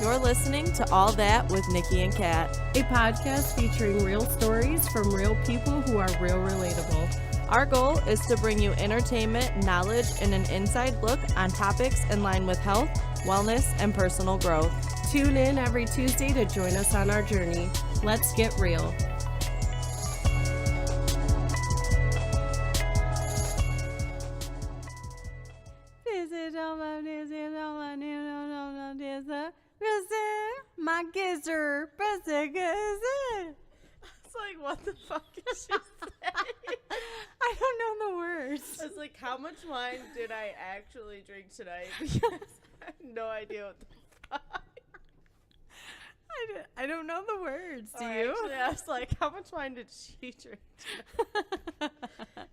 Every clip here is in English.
You're listening to All That with Nikkie and Cat, a podcast featuring real stories from real people who are real relatable. Our goal is to bring you entertainment, knowledge, and an inside look on topics in line with health, wellness, and personal growth. Tune in every Tuesday to join us on our journey. Let's get real. My kisser, It's like, what the fuck is she saying? I don't know the words. It's like, how much wine did I actually drink tonight? Because I have no idea what the fuck. I don't know the words. Do you? Actually, I was like, how much wine did she drink tonight?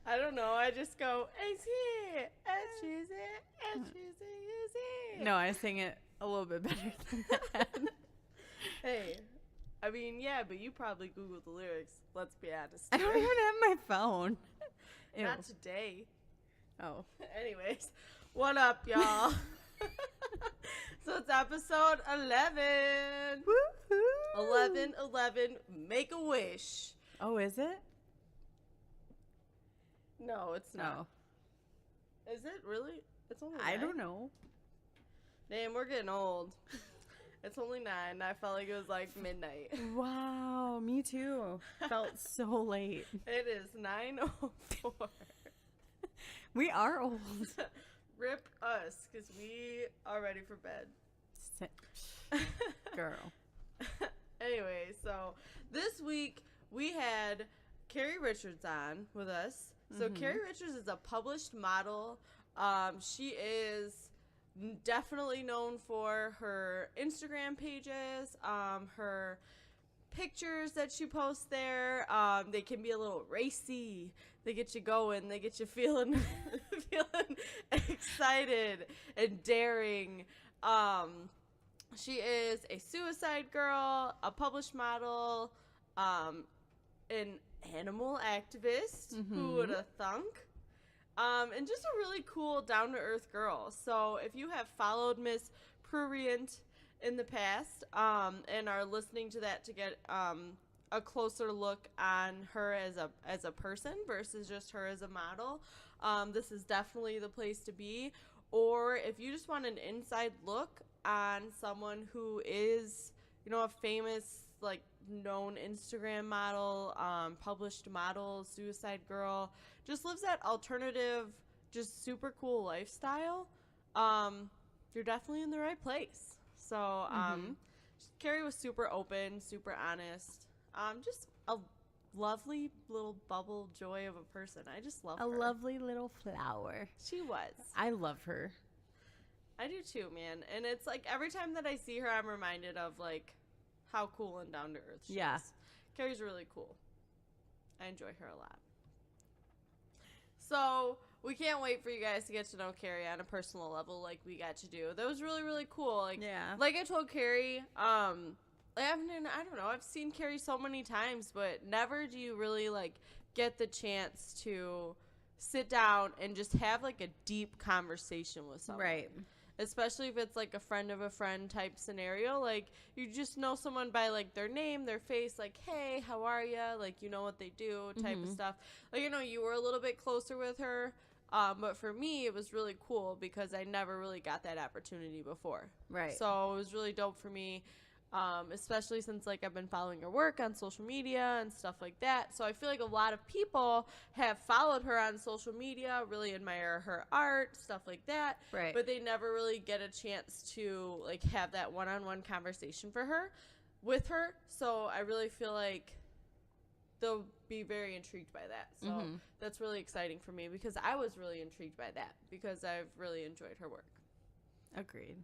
I don't know. I just go, No, I sing it a little bit better than that. Hey, I mean, yeah, but you probably Googled the lyrics. Let's be honest. I don't even have my phone. Ew. Not today. Oh. Anyways, what up, y'all? So it's episode 11. Woo-hoo. 11, make a wish. Oh, is it? No, it's not. No. Is it really? It's only 9? I don't know. Damn, we're getting old. It's only 9. I felt like it was like midnight. Wow, me too. Felt so late. It is 9:04. We are old. Rip us, because we are ready for bed. Girl. Anyway, so this week we had Carrie Richards on with us. So Carrie Richards is a published model. She is definitely known for her Instagram pages, her pictures that she posts there. They can be a little racy. They get you going. They get you feeling excited and daring. She is a suicide girl, a published model, an animal activist. Who would have thunk? And just a really cool, down-to-earth girl. So if you have followed Miss Prurient in the past and are listening to that to get a closer look on her as a person versus just her as a model, this is definitely the place to be. Or if you just want an inside look on someone who is, you know, a famous, like, known Instagram model, published model, suicide girl, just lives that alternative, just super cool lifestyle, you're definitely in the right place. So Carrie was super open, super honest, just a lovely little bubble joy of a person. I just love her. A lovely little flower. She was. I love her. I do too, man. And it's like every time that I see her, I'm reminded of like how cool and down to earth she is. Carrie's really cool. I enjoy her a lot. So we can't wait for you guys to get to know Carrie on a personal level like we got to do. That was really, really cool. Like, like I told Carrie, I don't know, I've seen Carrie so many times, but never do you really like get the chance to sit down and just have like a deep conversation with someone. Right. Especially if it's like a friend of a friend type scenario. Like, you just know someone by like their name, their face, like, hey, how are ya? Like, you know what they do type of stuff. Like, you know, you were a little bit closer with her. But for me, it was really cool because I never really got that opportunity before. Right. So it was really dope for me. Especially since like I've been following her work on social media and stuff like that. So I feel like a lot of people have followed her on social media, really admire her art, stuff like that. Right. But they never really get a chance to like have that one-on-one conversation with her. So I really feel like they'll be very intrigued by that. So that's really exciting for me because I was really intrigued by that because I've really enjoyed her work. Agreed.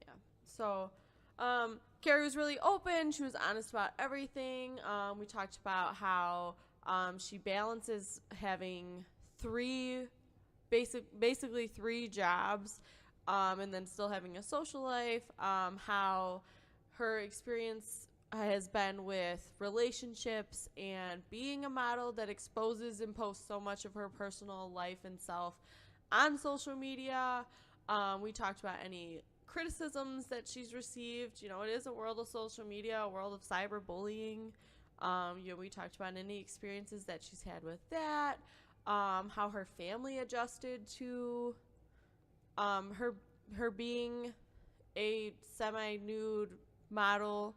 Yeah. So Carrie was really open. She was honest about everything. We talked about how she balances having basically three jobs, and then still having a social life. How her experience has been with relationships and being a model that exposes and posts so much of her personal life and self on social media. We talked about any criticisms that she's received. You know, it is a world of social media, a world of cyberbullying. You know, we talked about any experiences that she's had with that, how her family adjusted to her being a semi-nude model,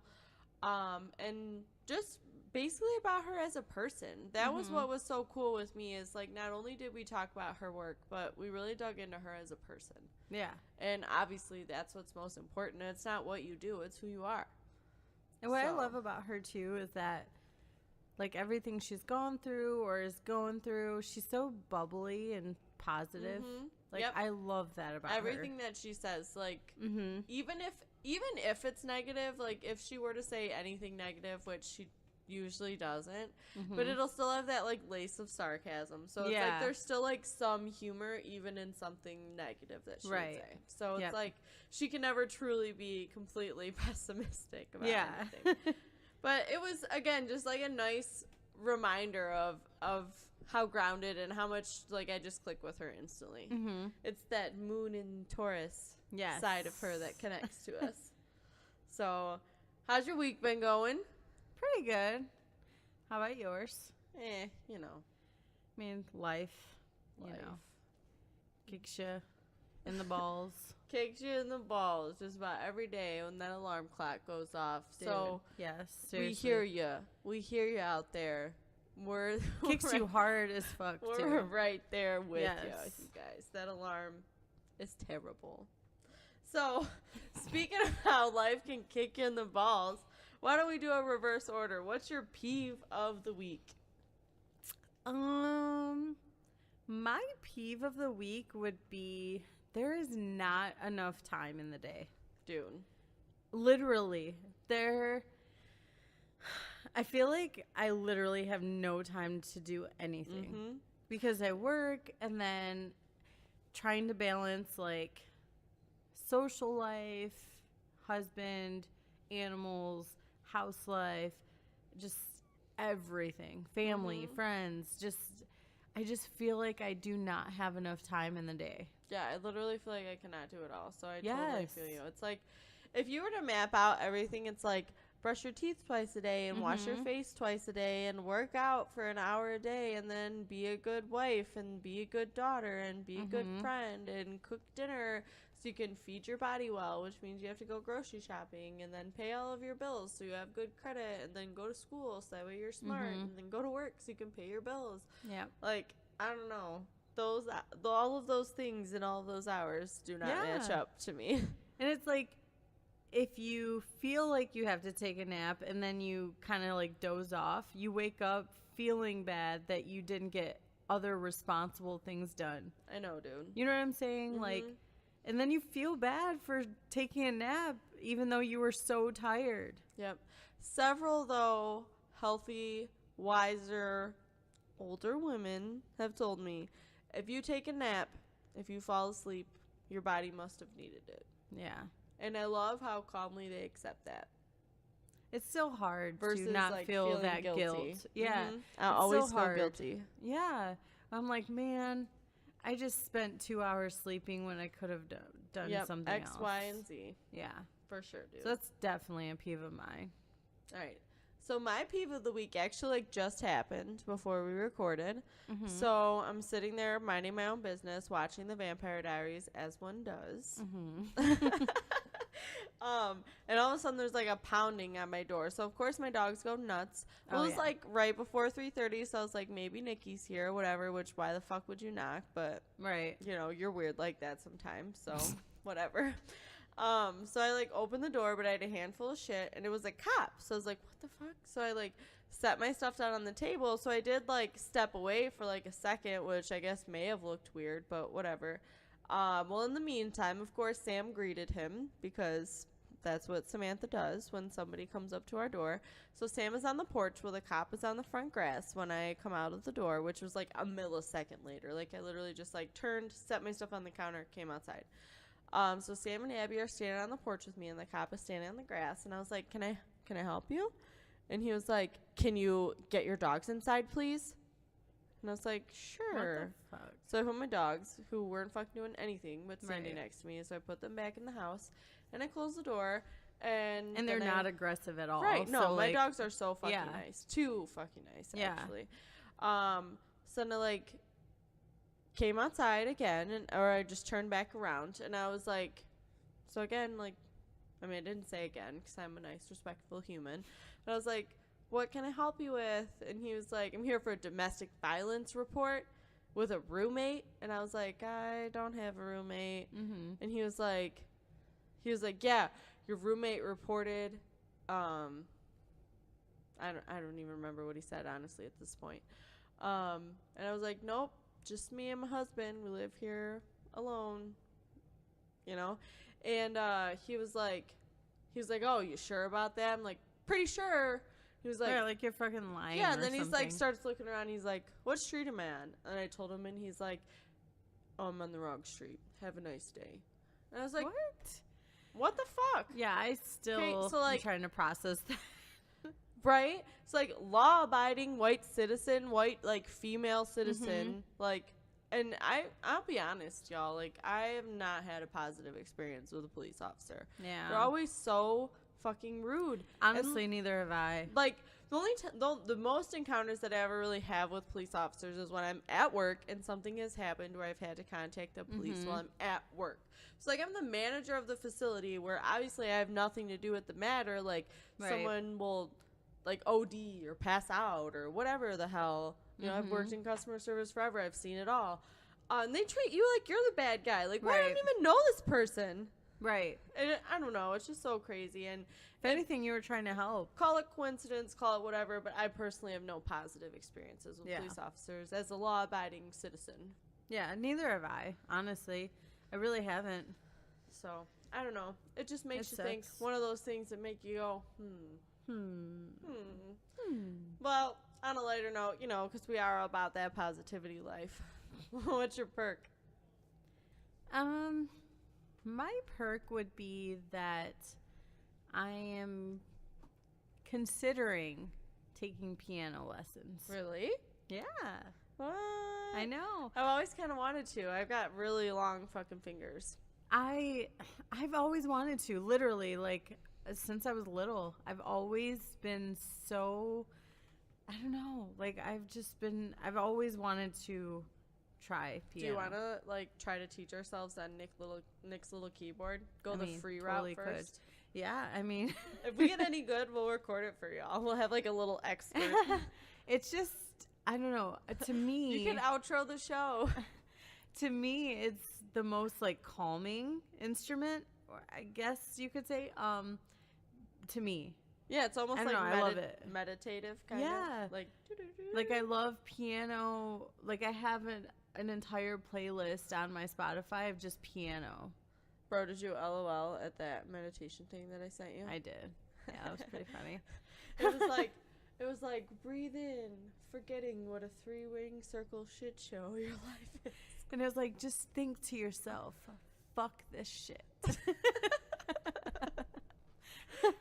and just basically about her as a person. That was what was so cool with me, is like, not only did we talk about her work, but we really dug into her as a person. Yeah. And obviously that's what's most important. It's not what you do, it's who you are. And what I love about her too is that, like, everything she's gone through or is going through, she's so bubbly and positive. Like, I love that about everything that she says. Like, even if it's negative, like if she were to say anything negative, which she usually doesn't, but it'll still have that like lace of sarcasm. So it's like there's still like some humor even in something negative that she would say. So it's like she can never truly be completely pessimistic about anything. But it was, again, just like a nice reminder of how grounded and how much like I just click with her instantly. It's that moon in Taurus side of her that connects to us. So how's your week been going? Pretty good. How about yours? You know. I mean, life. You know. Kicks you in the balls. Kicks you in the balls just about every day when that alarm clock goes off. Dude, so yes, seriously. We hear you. We hear you out there. Kicks you hard as fuck, we're right there with you guys. That alarm is terrible. So, speaking of how life can kick you in the balls, why don't we do a reverse order? What's your peeve of the week? My peeve of the week would be there is not enough time in the day. Dude. Literally. I feel like I literally have no time to do anything because I work, and then trying to balance like social life, husband, animals, house life, just everything, family, friends, I just feel like I do not have enough time in the day. Yeah, I literally feel like I cannot do it all. So I totally feel you. It's like, if you were to map out everything, it's like brush your teeth twice a day and wash your face twice a day and work out for an hour a day and then be a good wife and be a good daughter and be a good friend and cook dinner so you can feed your body well, which means you have to go grocery shopping and then pay all of your bills so you have good credit, and then go to school so that way you're smart, and then go to work so you can pay your bills. Yeah. Like, I don't know. All of those things in all of those hours do not match up to me. And it's like, if you feel like you have to take a nap and then you kind of like doze off, you wake up feeling bad that you didn't get other responsible things done. I know, dude. You know what I'm saying? Like, and then you feel bad for taking a nap even though you were so tired. Yep. Several, though, healthy, wiser, older women have told me, if you take a nap, if you fall asleep, your body must have needed it. Yeah. And I love how calmly they accept that. It's so hard versus to not like feel that guilty. Guilt. Yeah. I always feel guilty. Yeah. I'm like, man, I just spent 2 hours sleeping when I could have done something X, else. Y, and Z. Yeah. For sure, dude. So that's definitely a peeve of mine. All right. So my peeve of the week actually like just happened before we recorded. So I'm sitting there minding my own business, watching the Vampire Diaries, as one does. And all of a sudden there's like a pounding on my door. So of course my dogs go nuts. It was like right before 3:30, so I was like, maybe Nikki's here or whatever, which why the fuck would you knock? But you know, you're weird like that sometimes, so whatever. So I like opened the door, but I had a handful of shit and it was a cop. So I was like, what the fuck? So I like set my stuff down on the table. So I did like step away for like a second, which I guess may have looked weird, but whatever. Well, in the meantime, of course, Sam greeted him because that's what Samantha does when somebody comes up to our door. So Sam is on the porch while the cop is on the front grass when I come out of the door, which was like a millisecond later. Like I literally just like turned, set my stuff on the counter, came outside. So Sam and Abby are standing on the porch with me, and the cop is standing on the grass. And I was like, can I help you? And he was like, can you get your dogs inside, please? And I was like, sure. What the fuck? So I put my dogs, who weren't fucking doing anything but standing Right. next to me, so I put them back in the house, and I closed the door, and they're not aggressive at all. Right, no, so my dogs are so fucking yeah. nice. Too fucking nice, Yeah. actually. So then I, like, came outside again, or I just turned back around, and I was like, so again, like, I mean, I didn't say again, because I'm a nice, respectful human, but I was like, what can I help you with? And he was like, I'm here for a domestic violence report with a roommate. And I was like, I don't have a roommate. Mm-hmm. And he was like, yeah, your roommate reported, I don't even remember what he said, honestly, at this point. And I was like, nope, just me and my husband. We live here alone, you know? And he was like, oh, you sure about that? I'm like, pretty sure. He was like, yeah, like you're fucking lying. yeah, and then or he's like, something. starts looking around. He's like, what street am I on? And I told him, and he's like, oh, I'm on the wrong street. Have a nice day. And I was like, what the fuck? Yeah, I still so, like, am trying to process that. Right? It's like law-abiding white citizen, white, like, female citizen, like, and I'll be honest, y'all, like, I have not had a positive experience with a police officer. Yeah. They're always so fucking rude. Honestly, neither have I. Like, the most encounters that I ever really have with police officers is when I'm at work and something has happened where I've had to contact the police while I'm at work. So, like, I'm the manager of the facility where obviously I have nothing to do with the matter. Like, someone will, like, OD or pass out or whatever the hell. You know, I've worked in customer service forever. I've seen it all. And they treat you like you're the bad guy. Like, why don't you even know this person? Right. And I don't know. It's just so crazy. And if anything, you were trying to help. Call it coincidence, call it whatever, but I personally have no positive experiences with police officers as a law-abiding citizen. Yeah, neither have I, honestly. I really haven't. So, I don't know. It just makes you think. One of those things that make you go, Well, on a lighter note, you know, because we are about that positivity life. What's your perk? My perk would be that I am considering taking piano lessons. Really? Yeah. What? I know. I've always kind of wanted to. I've got really long fucking fingers. I've always wanted to, literally, like, since I was little. I've always been so, I don't know, like, I've always wanted to try piano. Do you want to, like, try to teach ourselves on Nick's little keyboard? Go the free route first? Could. Yeah, I mean. If we get any good, we'll record it for y'all. We'll have, like, a little expert. It's just, I don't know. To me. You can outro the show. To me, it's the most, like, calming instrument, or I guess you could say, to me. Yeah, it's almost like I love it. Meditative kind of. Yeah. Like, I love piano. Like, I have an entire playlist on my Spotify of just piano. Bro, did you LOL at that meditation thing that I sent you? I did. Yeah, that was pretty funny. It was like, breathe in, forgetting what a 3-wing circle shit show your life is. And it was like, just think to yourself, fuck this shit.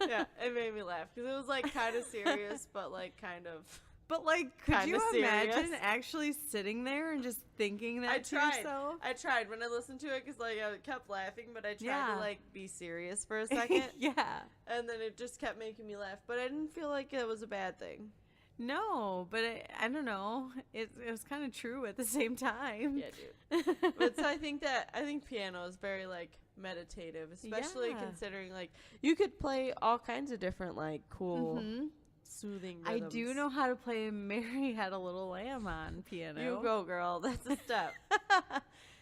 Yeah, it made me laugh because it was like kind of serious, but like kind of. But like, could you imagine actually sitting there and just thinking that to yourself? I tried when I listened to it because like I kept laughing, but I tried to like be serious for a second. Yeah. And then it just kept making me laugh, but I didn't feel like it was a bad thing. No, but I don't know. It was kind of true at the same time. Yeah, dude. But so I think piano is very like meditative, especially considering like you could play all kinds of different like cool soothing rhythms. I do know how to play Mary Had a Little Lamb on piano. You go, girl. That's a step.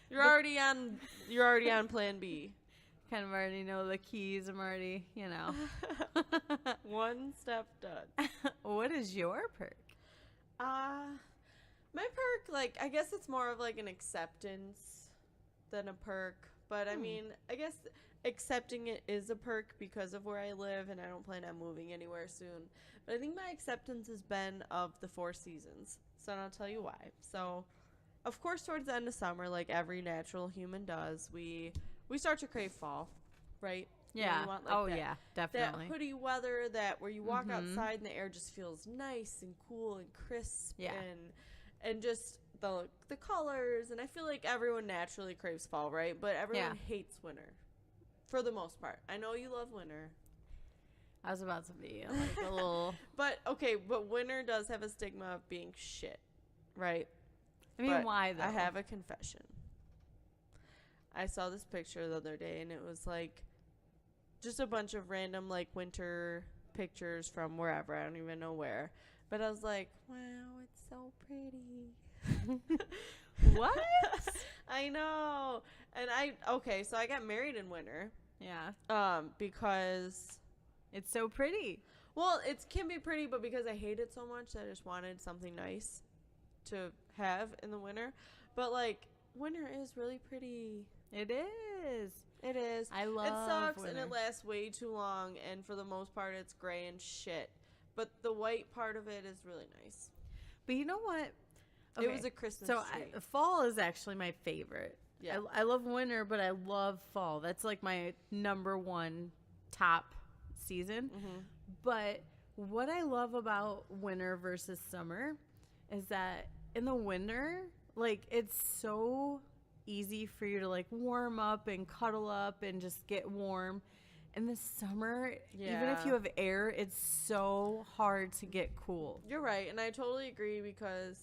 You're already on plan B. Kind of already know the keys. I'm already, you know. One step done. What is your perk? My perk, like, I guess it's more of like an acceptance than a perk. But I mean, I guess accepting it is a perk because of where I live and I don't plan on moving anywhere soon. But I think my acceptance has been of the 4 seasons. So I'll tell you why. So, of course, towards the end of summer, like every natural human does, we start to crave fall, right? Yeah. You want, like, yeah, definitely. That hoodie weather, that where you walk outside and the air just feels nice and cool and crisp. Yeah. and just the colors, and I feel like everyone naturally craves fall, right? But everyone hates winter for the most part. I know you love winter. I was about to be like a little but winter does have a stigma of being shit, right? I mean, why though? I have a confession. I saw this picture the other day, and it was like just a bunch of random like winter pictures from wherever, I don't even know where, but I was like, wow, it's so pretty. What? I know. And so I got married in winter. Yeah. Because it's so pretty. Well, it can be pretty, but because I hate it so much, I just wanted something nice to have in the winter. But like, winter is really pretty. It is. It is. I love it. Sucks winter. And it lasts way too long, and for the most part, it's gray and shit. But the white part of it is really nice. But you know what? Okay. It was a Christmas tree. Fall is actually my favorite. Yeah. I love winter, but I love fall. That's like my number one top season. Mm-hmm. But what I love about winter versus summer is that in the winter, like, it's so easy for you to like warm up and cuddle up and just get warm. In the summer, even if you have air, it's so hard to get cool. You're right, and I totally agree because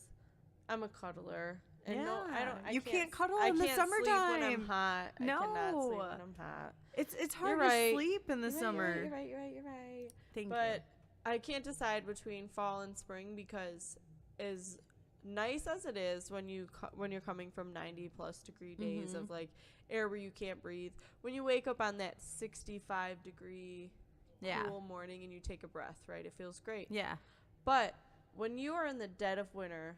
I'm a cuddler. And I can't cuddle in the summertime. Sleep when I'm hot. No. I cannot sleep when I'm hot. It's hard to sleep in the summer. You're right. Thank you. But I can't decide between fall and spring because as nice as it is when you're coming from 90 plus degree days of like air where you can't breathe, when you wake up on that 65 degree cool morning and you take a breath, right? It feels great. Yeah. But when you are in the dead of winter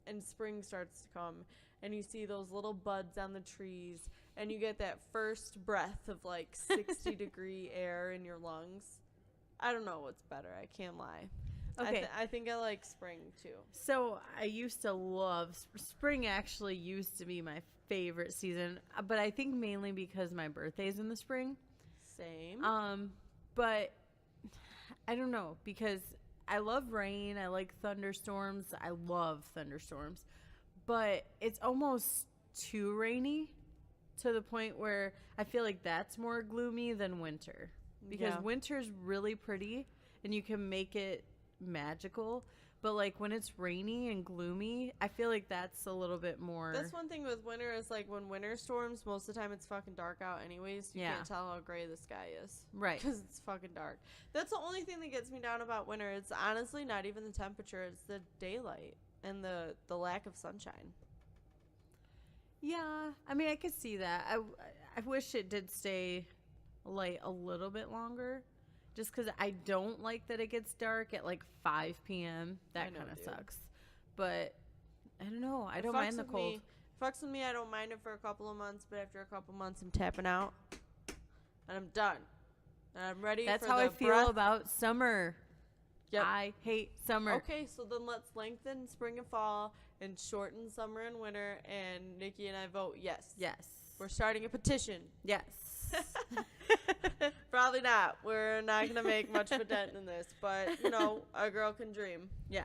and spring starts to come and you see those little buds on the trees and you get that first breath of like 60 degree air in your lungs, I don't know what's better. I can't lie. Okay. I think I like spring too. So I used to love spring. Actually used to be my favorite season, but I think mainly because my birthday's in the spring. Same. But I don't know, because I love rain. I like thunderstorms. I love thunderstorms, but it's almost too rainy to the point where I feel like that's more gloomy than winter, because winter's really pretty and you can make it magical, but like when it's rainy and gloomy, I feel like that's a little bit more. That's one thing with winter is like when winter storms, most of the time it's fucking dark out anyways. You can't tell how gray the sky is, right? Because it's fucking dark. That's the only thing that gets me down about winter. It's honestly not even the temperature, it's the daylight and the lack of sunshine. Yeah, I mean, I could see that. I wish it did stay light a little bit longer, just because I don't like that it gets dark at like 5 p.m. That kind of sucks. But I don't know. I don't mind the cold. Fucks with me. I don't mind it for a couple of months, but after a couple of months, I'm tapping out and I'm done. And I'm ready. That's how I feel about summer. Yep. I hate summer. Okay, so then let's lengthen spring and fall and shorten summer and winter. And Nikki and I vote yes. Yes. We're starting a petition. Yes. Probably not. We're not going to make much of a dent in this, but, you know, a girl can dream. Yeah.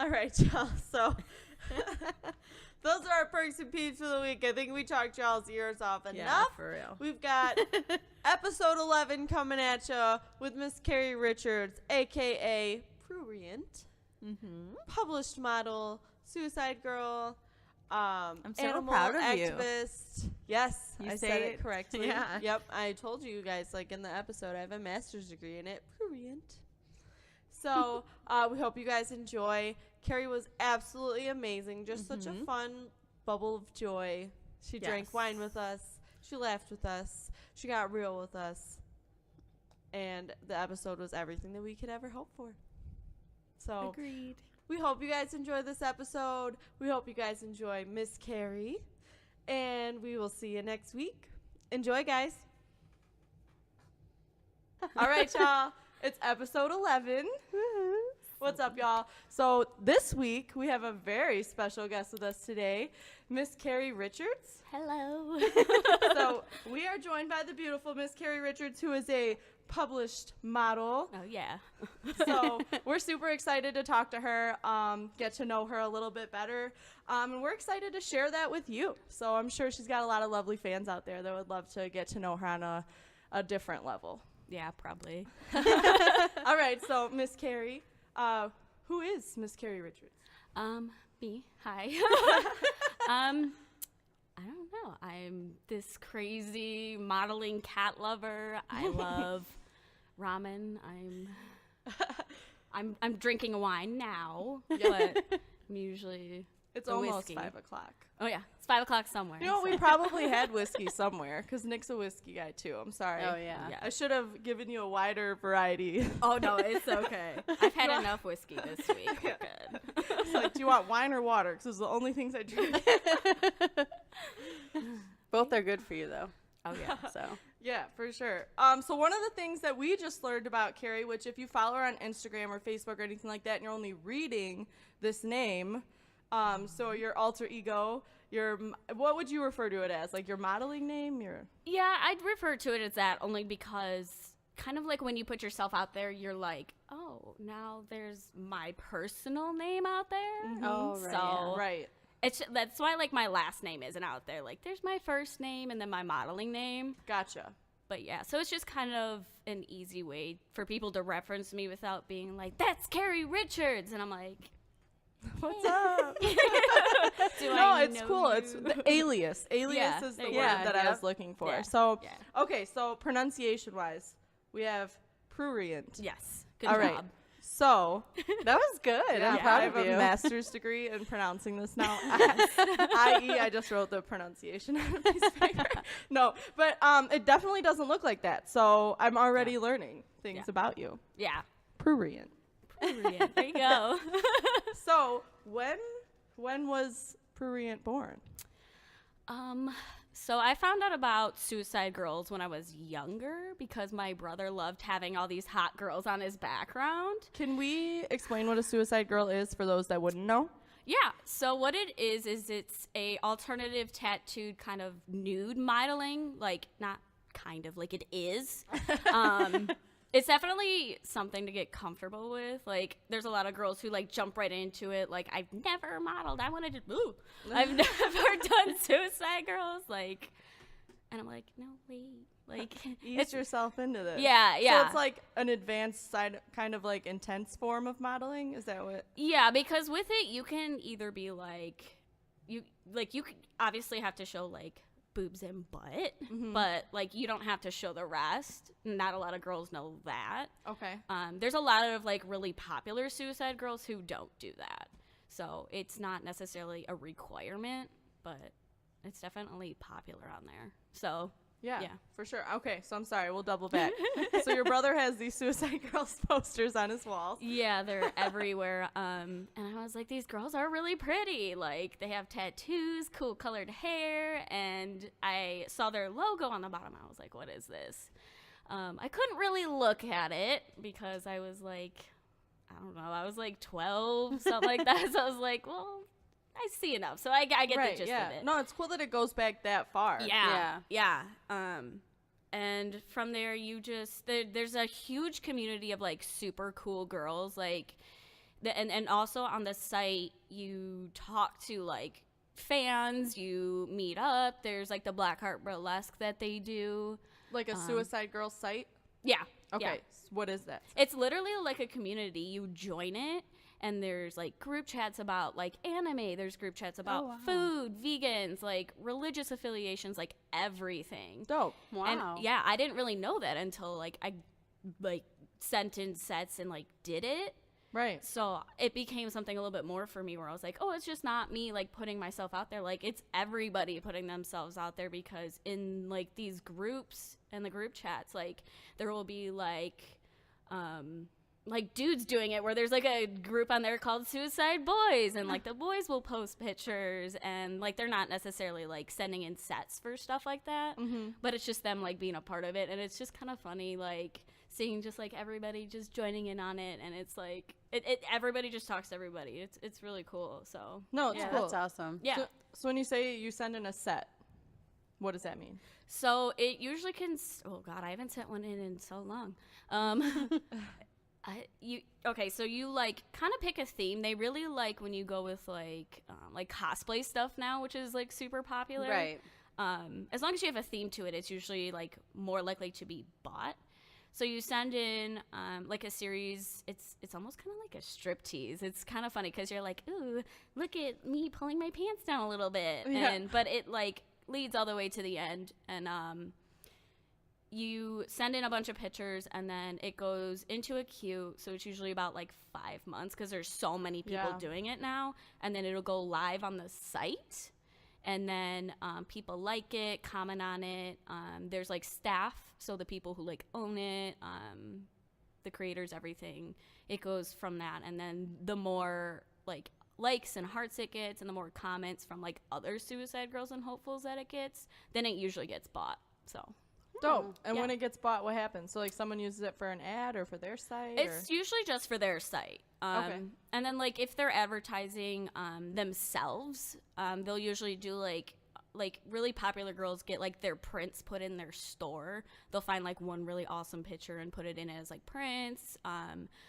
All right, y'all. So those are our perks and peeves for the week. I think we talked y'all's ears off enough. Yeah, for real. We've got episode 11 coming at you with Miss Carrie Richards, a.k.a. Prurient, published model, suicide girl, I'm so animal proud of activist. You. Yes, I said it correctly. Yeah. Yep, I told you guys, like in the episode, I have a master's degree in it. Prurient. So we hope you guys enjoy. Carrie was absolutely amazing. Just such a fun bubble of joy. She drank wine with us. She laughed with us. She got real with us. And the episode was everything that we could ever hope for. So agreed. We hope you guys enjoy this episode. We hope you guys enjoy Miss Carrie. And we will see you next week. Enjoy, guys. All right, y'all. It's episode 11. What's up, y'all? So this week, we have a very special guest with us today, Miss Carrie Richards. Hello. So we are joined by the beautiful Miss Carrie Richards, who is a published model. Oh, yeah. So we're super excited to talk to her, get to know her a little bit better. And we're excited to share that with you. So I'm sure she's got a lot of lovely fans out there that would love to get to know her on a different level. Yeah, probably. All right, so Miss Carrie, who is Miss Carrie Richards? Me. Hi. I don't know. I'm this crazy modeling cat lover. I love ramen. I'm drinking wine now, but I'm usually It's almost whiskey. 5 o'clock. Oh yeah, it's 5 o'clock somewhere. You know, we probably had whiskey somewhere because Nick's a whiskey guy too. I'm sorry. Oh, yeah. I should have given you a wider variety. Oh no, it's okay. I've had enough whiskey this week. We're good. It's like, do you want wine or water? Because those are the only things I drink. Both are good for you, though. Oh yeah. So Yeah, for sure. So one of the things that we just learned about Carrie, which if you follow her on Instagram or Facebook or anything like that, and you're only reading this name, so your alter ego, what would you refer to it as? Like your modeling name? Yeah, I'd refer to it as that only because kind of like when you put yourself out there, you're like, oh, now there's my personal name out there. Mm-hmm. Oh, right. So Right. that's why like my last name isn't out there. Like there's my first name and then my modeling name. Gotcha. But yeah, so it's just kind of an easy way for people to reference me without being like, that's Carrie Richards. And I'm like, What's up? No, it's cool. You? It's the alias. Alias is the word that I was looking for. Yeah. So, Yeah. okay, so pronunciation-wise, we have Prurient. Yes. Good All job. right. So, that was good. I'm I proud have of you. a master's degree in pronouncing this now. I.e., I just wrote the pronunciation on a piece of paper. No, but it definitely doesn't look like that. So I'm already learning things about you. Yeah. Prurient. Prurient. There you go. So when was Prurient born? So I found out about Suicide Girls when I was younger because my brother loved having all these hot girls on his background. Can we explain what a suicide girl is for those that wouldn't know? Yeah, so what it is it's a alternative tattooed kind of nude modeling, like not kind of, like it is. It's definitely something to get comfortable with. Like, there's a lot of girls who, like, jump right into it. Like, I've never modeled. I wanted to, I've never done Suicide Girls. Like, and I'm like, no, wait. Like, Ease yourself into this. Yeah. So it's like an advanced side, kind of like intense form of modeling? Is that what? Yeah, because with it, you can either be like, you could obviously have to show, like, boobs and butt, but like you don't have to show the rest. Not a lot of girls know that. Okay. There's a lot of like really popular suicide girls who don't do that, so it's not necessarily a requirement, but it's definitely popular on there. So yeah, for sure. Okay, so I'm sorry, we'll double back. So your brother has these Suicide Girls posters on his walls. Yeah, they're everywhere. And I was like, these girls are really pretty. Like, they have tattoos, cool colored hair, and I saw their logo on the bottom. I was like, what is this? I couldn't really look at it because I was like, I don't know, I was like 12, something like that. So I was like, well, I see enough, so I get the gist of it. No, it's cool that it goes back that far. Yeah. And from there, you just there's a huge community of like super cool girls, like, and also on the site you talk to like fans, you meet up. There's like the Blackheart Burlesque that they do, like a Suicide Girls site. Yeah. Okay. Yeah. What is that? It's literally like a community. You join it. And there's, like, group chats about, like, anime. There's group chats about food, vegans, like, religious affiliations, like, everything. Dope. Wow. And, yeah, I didn't really know that until, like, I, like, sent in sets and, like, did it. Right. So it became something a little bit more for me where I was like, oh, it's just not me, like, putting myself out there. Like, it's everybody putting themselves out there because in, like, these groups and the group chats, like, there will be, like dudes doing it where there's like a group on there called Suicide Boys, and like the boys will post pictures, and like they're not necessarily like sending in sets for stuff like that, but it's just them like being a part of it, and it's just kind of funny like seeing just like everybody just joining in on it, and it's like it everybody just talks to everybody. It's really cool. So no, it's cool. That's awesome. Yeah. So when you say you send in a set, What does that mean? So it usually can. Oh God, I haven't sent one in so long. So you like kind of pick a theme. They really like when you go with like cosplay stuff now, which is like super popular. Right. As long as you have a theme to it, it's usually like more likely to be bought. So you send in like a series. It's almost kind of like a striptease. It's kind of funny because you're like, ooh, look at me pulling my pants down a little bit, but it like leads all the way to the end, and you send in a bunch of pictures, and then it goes into a queue. So it's usually about like 5 months because there's so many people doing it now, and then it'll go live on the site. And then people like it, comment on it. There's like staff, so the people who like own it, the creators, everything. It goes from that, and then the more like likes and hearts it gets, and the more comments from like other suicide girls and hopefuls that it gets, then it usually gets bought. So dope. And when it gets bought, what happens? So like someone uses it for an ad or for their site? It's usually just for their site. Okay. And then like if they're advertising themselves, they'll usually do like really popular girls get like their prints put in their store. They'll find like one really awesome picture and put it in as like prints.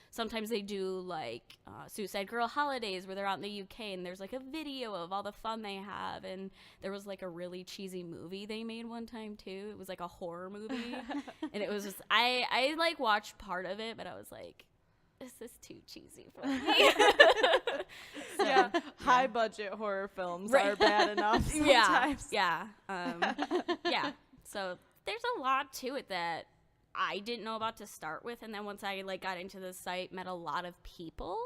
Sometimes they do like Suicide Girl holidays where they're out in the UK and there's like a video of all the fun they have. And there was like a really cheesy movie they made one time too. It was like a horror movie. And it was just, I like watched part of it, but I was like, this is too cheesy for me. High budget horror films are bad enough sometimes. Yeah. So there's a lot to it that I didn't know about to start with, and then once I like got into the site, met a lot of people,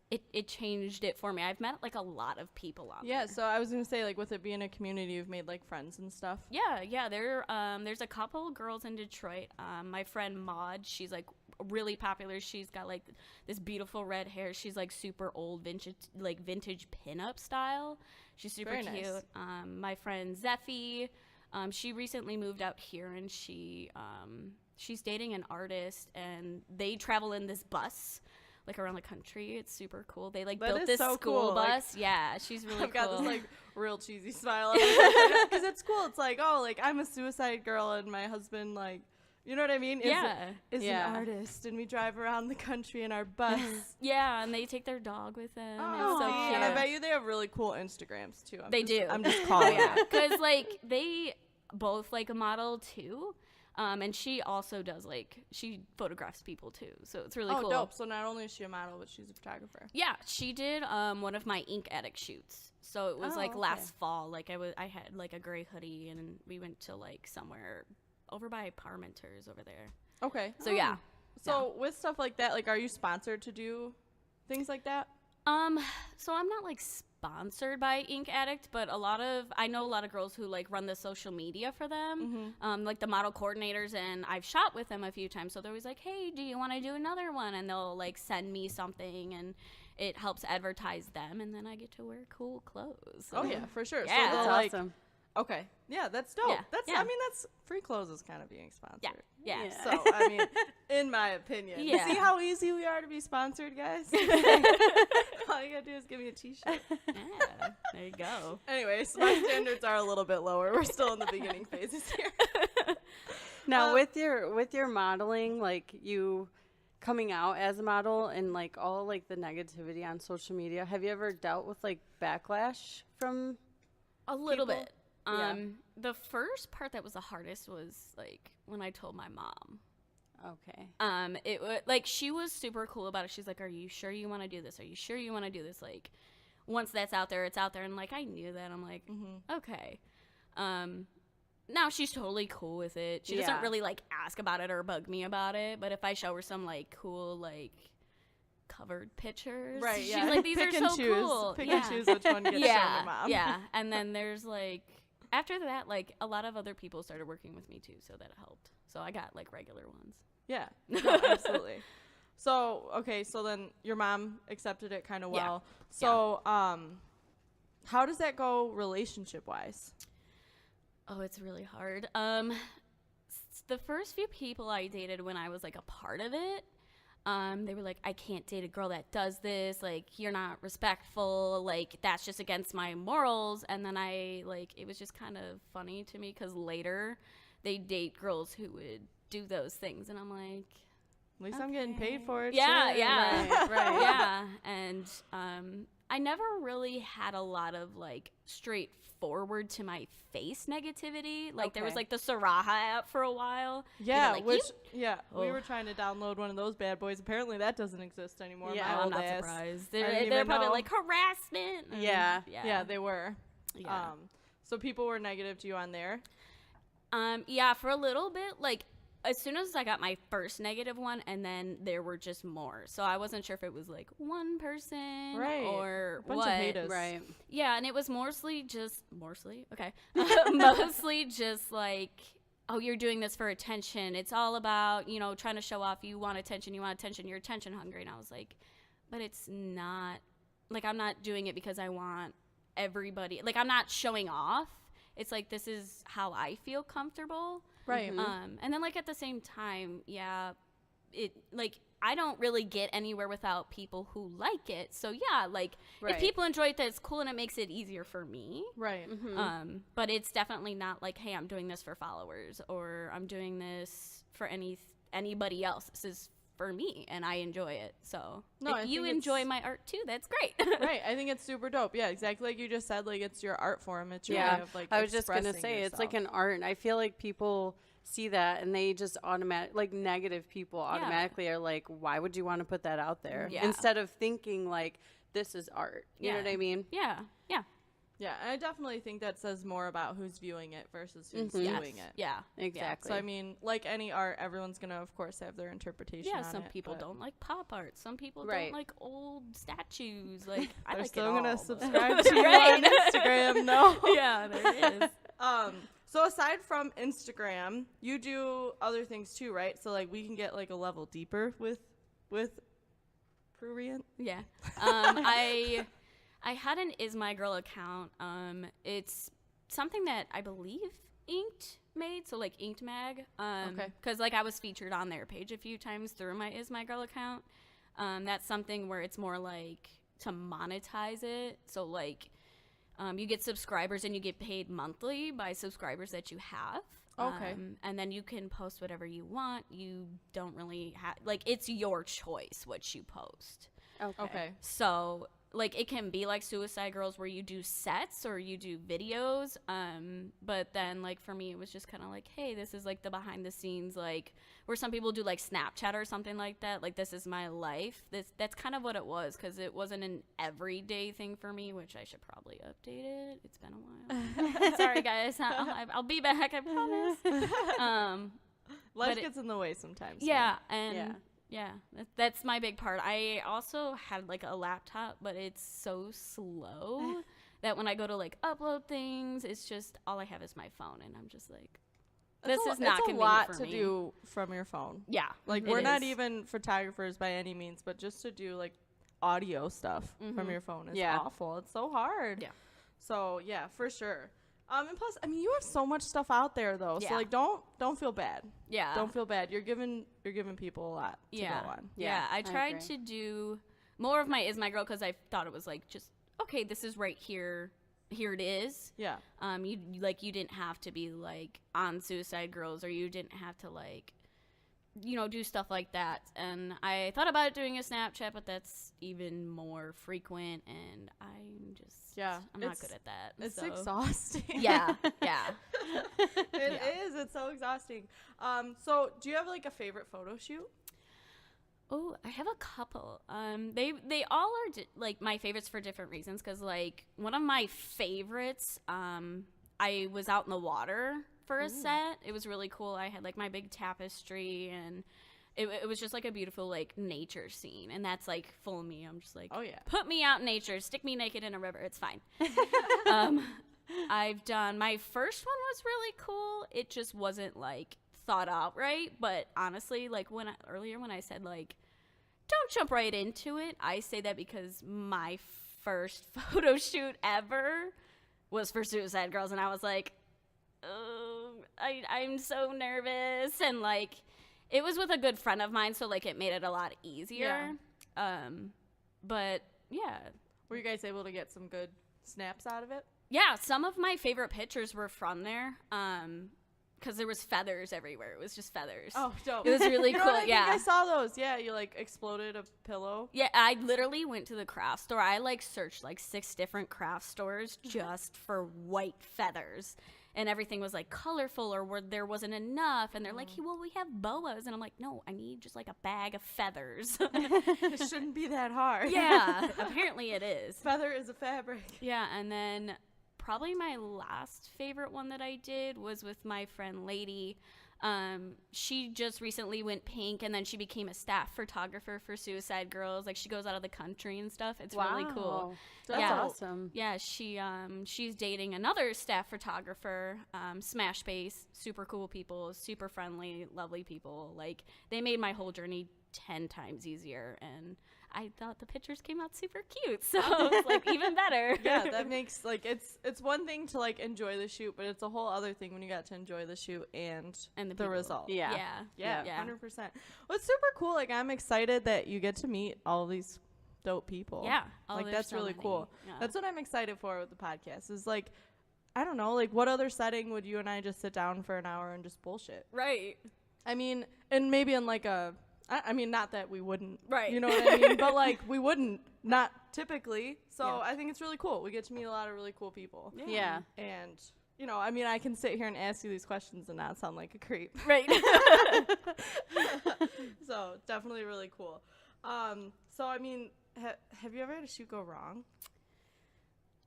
it changed it for me. I've met like a lot of people on there. So I was gonna say, like, with it being a community, you've made like friends and stuff. There's a couple girls in Detroit. My friend Maud, she's like really popular. She's got like this beautiful red hair. She's like super old vintage pinup style. She's super Very cute. nice. My friend Zeffie, she recently moved out here, and she's dating an artist, and they travel in this bus like around the country. It's super cool. They like built this school bus. Like, she's really I've cool. got this like real cheesy smile because it's cool. It's like, oh, like I'm a suicide girl and my husband, like, you know what I mean? Is an artist, and we drive around the country in our bus. And they take their dog with them. Oh, it's so cute. And I bet you they have really cool Instagrams too. I'm just calling it. Because like they both like a model too. And she also does she photographs people too, so it's really cool. Oh, dope! So not only is she a model, but she's a photographer. Yeah, she did one of my Ink Addict shoots. So it was last fall. Like I had like a gray hoodie, and we went to like somewhere over by Parmenters over there. Okay. So yeah. So with stuff like that, like, are you sponsored to do things like that? So I'm not like sponsored by Ink Addict, but I know a lot of girls who like run the social media for them, like the model coordinators, and I've shot with them a few times. So they're always like, hey, do you want to do another one? And they'll like send me something, and it helps advertise them, and then I get to wear cool clothes. Oh yeah, for sure. Yeah, so that's like, awesome. Okay. Yeah, that's dope. Yeah. I mean, that's free clothes is kind of being sponsored. Yeah. So, I mean, in my opinion. Yeah. See how easy we are to be sponsored, guys? All you gotta do is give me a t-shirt. Yeah, there you go. Anyway, so my standards are a little bit lower. We're still in the beginning phases here. Now, with your modeling, like you coming out as a model and like all like the negativity on social media, have you ever dealt with like backlash from a little people? bit? The first part that was the hardest was like when I told my mom. Okay. It was like she was super cool about it. She's like, "Are you sure you want to do this? Are you sure you want to do this?" Like, once that's out there, it's out there. And like I knew that. I'm like, okay. Now she's totally cool with it. She doesn't really like ask about it or bug me about it. But if I show her some like cool like covered pictures, right? She's like, "These are so cool." Pick and choose which one gets shown to mom. Yeah. And then there's like after that, like a lot of other people started working with me too, so that helped. So I got like regular ones. Yeah, no, absolutely. So, okay, so then your mom accepted it kind of well. So, how does that go relationship-wise? Oh, it's really hard. The first few people I dated when I was like a part of it, They were like, I can't date a girl that does this. Like, you're not respectful. Like, that's just against my morals. And then it was just kind of funny to me because later they date girls who would do those things. And I'm like, at least I'm getting paid for it. Yeah, too. yeah. Right. Yeah. And I never really had a lot of, like, straightforward to my face negativity. Like, there was, like, the Saraha app for a while. Yeah, like, we were trying to download one of those bad boys. Apparently that doesn't exist anymore. Yeah, I'm not surprised. They're probably, like, harassment. Yeah, they were. Yeah. So people were negative to you on there? Yeah, for a little bit, like, as soon as I got my first negative one, and then there were just more. So I wasn't sure if it was, like, one person or a bunch what. of haters. Right. Yeah, and it was mostly just, mostly, like, oh, you're doing this for attention. It's all about, trying to show off. You want attention, you're attention hungry. And I was like, but it's not, like, I'm not doing it because I want everybody, like, I'm not showing off. It's like, this is how I feel comfortable. Right. And then, like, at the same time, I don't really get anywhere without people who like it. So, yeah, like, if people enjoy it, that's cool, and it makes it easier for me. Right. Mm-hmm. But it's definitely not like, hey, I'm doing this for followers, or I'm doing this for anybody else. This is for me, and I enjoy it. So if you enjoy my art too, that's great. Right. I think it's super dope. Yeah, exactly like you just said. Like, it's your art form. It's your way of, like, I was just gonna say yourself. it's like an art, and I feel like people see that and they just like negative people automatically are like, why would you want to put that out there? Instead of thinking like, this is art. You know what I mean? Yeah. Yeah, and I definitely think that says more about who's viewing it versus who's doing it. Yeah, exactly. So, I mean, like any art, everyone's going to, of course, have their interpretation on it. Yeah, some people don't like pop art. Some people don't like old statues. Like, I They're like still it all. Gonna subscribe to you on Instagram, no? Yeah, there is. So aside from Instagram, you do other things too, right? So, like, we can get, like, a level deeper with Prurient. Yeah. I had an Is My Girl account. It's something that I believe Inked made, so like Inked Mag. Because like I was featured on their page a few times through my Is My Girl account. That's something where it's more like to monetize it. So like you get subscribers and you get paid monthly by subscribers that you have. Okay. And then you can post whatever you want. You don't really have, like, it's your choice what you post. Okay. So like it can be like Suicide Girls where you do sets or you do videos, but then like for me it was just kind of like, hey, this is like the behind the scenes, like where some people do like Snapchat or something like that, like this is my life. That's kind of what it was, because it wasn't an everyday thing for me, which I should probably update it. It's been a while. Sorry guys, I'll be back, I promise. Life gets in the way sometimes. Yeah, that's my big part. I also had like a laptop, but it's so slow that when I go to like upload things, it's just all I have is my phone, and I'm just like, this is not convenient for me. It's a lot to do from your phone. Yeah, like we're not even photographers by any means, but just to do like audio stuff from your phone is awful. It's so hard. Yeah. So yeah, for sure. And plus, I mean, you have so much stuff out there, though. So like, don't feel bad. Yeah. Don't feel bad. You're giving people a lot to go on. Yeah. I tried to do more of my Is My Girl because I thought it was like just okay. This is right here. Here it is. Yeah. You didn't have to be like on Suicide Girls, or you didn't have to like, do stuff like that. And I thought about doing a Snapchat, but that's even more frequent, and I'm just I'm not good at that. It's exhausting. Yeah. It is. It's so exhausting. So do you have like a favorite photo shoot? Oh, I have a couple. They all are like my favorites for different reasons. Cause like one of my favorites, I was out in the water for a set. It was really cool. I had like my big tapestry, and it was just like a beautiful like nature scene, and that's like full me. I'm just like, oh yeah, put me out in nature, stick me naked in a river, it's fine. I've done, my first one was really cool. It just wasn't like thought out right, but honestly, like earlier when I said like don't jump right into it, I say that because my first photo shoot ever was for Suicide Girls, and I was like, oh, I'm so nervous, and like it was with a good friend of mine, so like it made it a lot easier. But yeah. Were you guys able to get some good snaps out of it? Yeah, some of my favorite pictures were from there. Because there was feathers everywhere. It was just feathers. Oh, dope. It was really cool. I think I saw those. Yeah, you like exploded a pillow. Yeah, I literally went to the craft store. I like searched like 6 different craft stores just for white feathers. And everything was like colorful or where there wasn't enough. And they're like, hey, well, we have boas. And I'm like, no, I need just like a bag of feathers. It shouldn't be that hard. Yeah, apparently it is. Feather is a fabric. Yeah, and then probably my last favorite one that I did was with my friend Lady. She just recently went pink, and then she became a staff photographer for Suicide Girls. Like, she goes out of the country and stuff. It's really cool. That's awesome. Yeah, she's dating another staff photographer, Smash Base. Super cool people, super friendly, lovely people. Like, they made my whole journey 10 times easier, and I thought the pictures came out super cute, so it's like even better. Yeah, that makes like it's one thing to like enjoy the shoot, but it's a whole other thing when you got to enjoy the shoot and the result. Yeah, 100%. Well, it's super cool. Like, I'm excited that you get to meet all these dope people. Yeah, like that's really cool. Yeah. That's what I'm excited for with the podcast. Is like, I don't know, like what other setting would you and I just sit down for an hour and just bullshit? Right. I mean, and maybe in like a. I mean, not that we wouldn't, right? You know what I mean? But like, we wouldn't, not typically. So I think it's really cool. We get to meet a lot of really cool people. Yeah. And, you know, I mean, I can sit here and ask you these questions and not sound like a creep. Right. So definitely really cool. So I mean, have you ever had a shoot go wrong?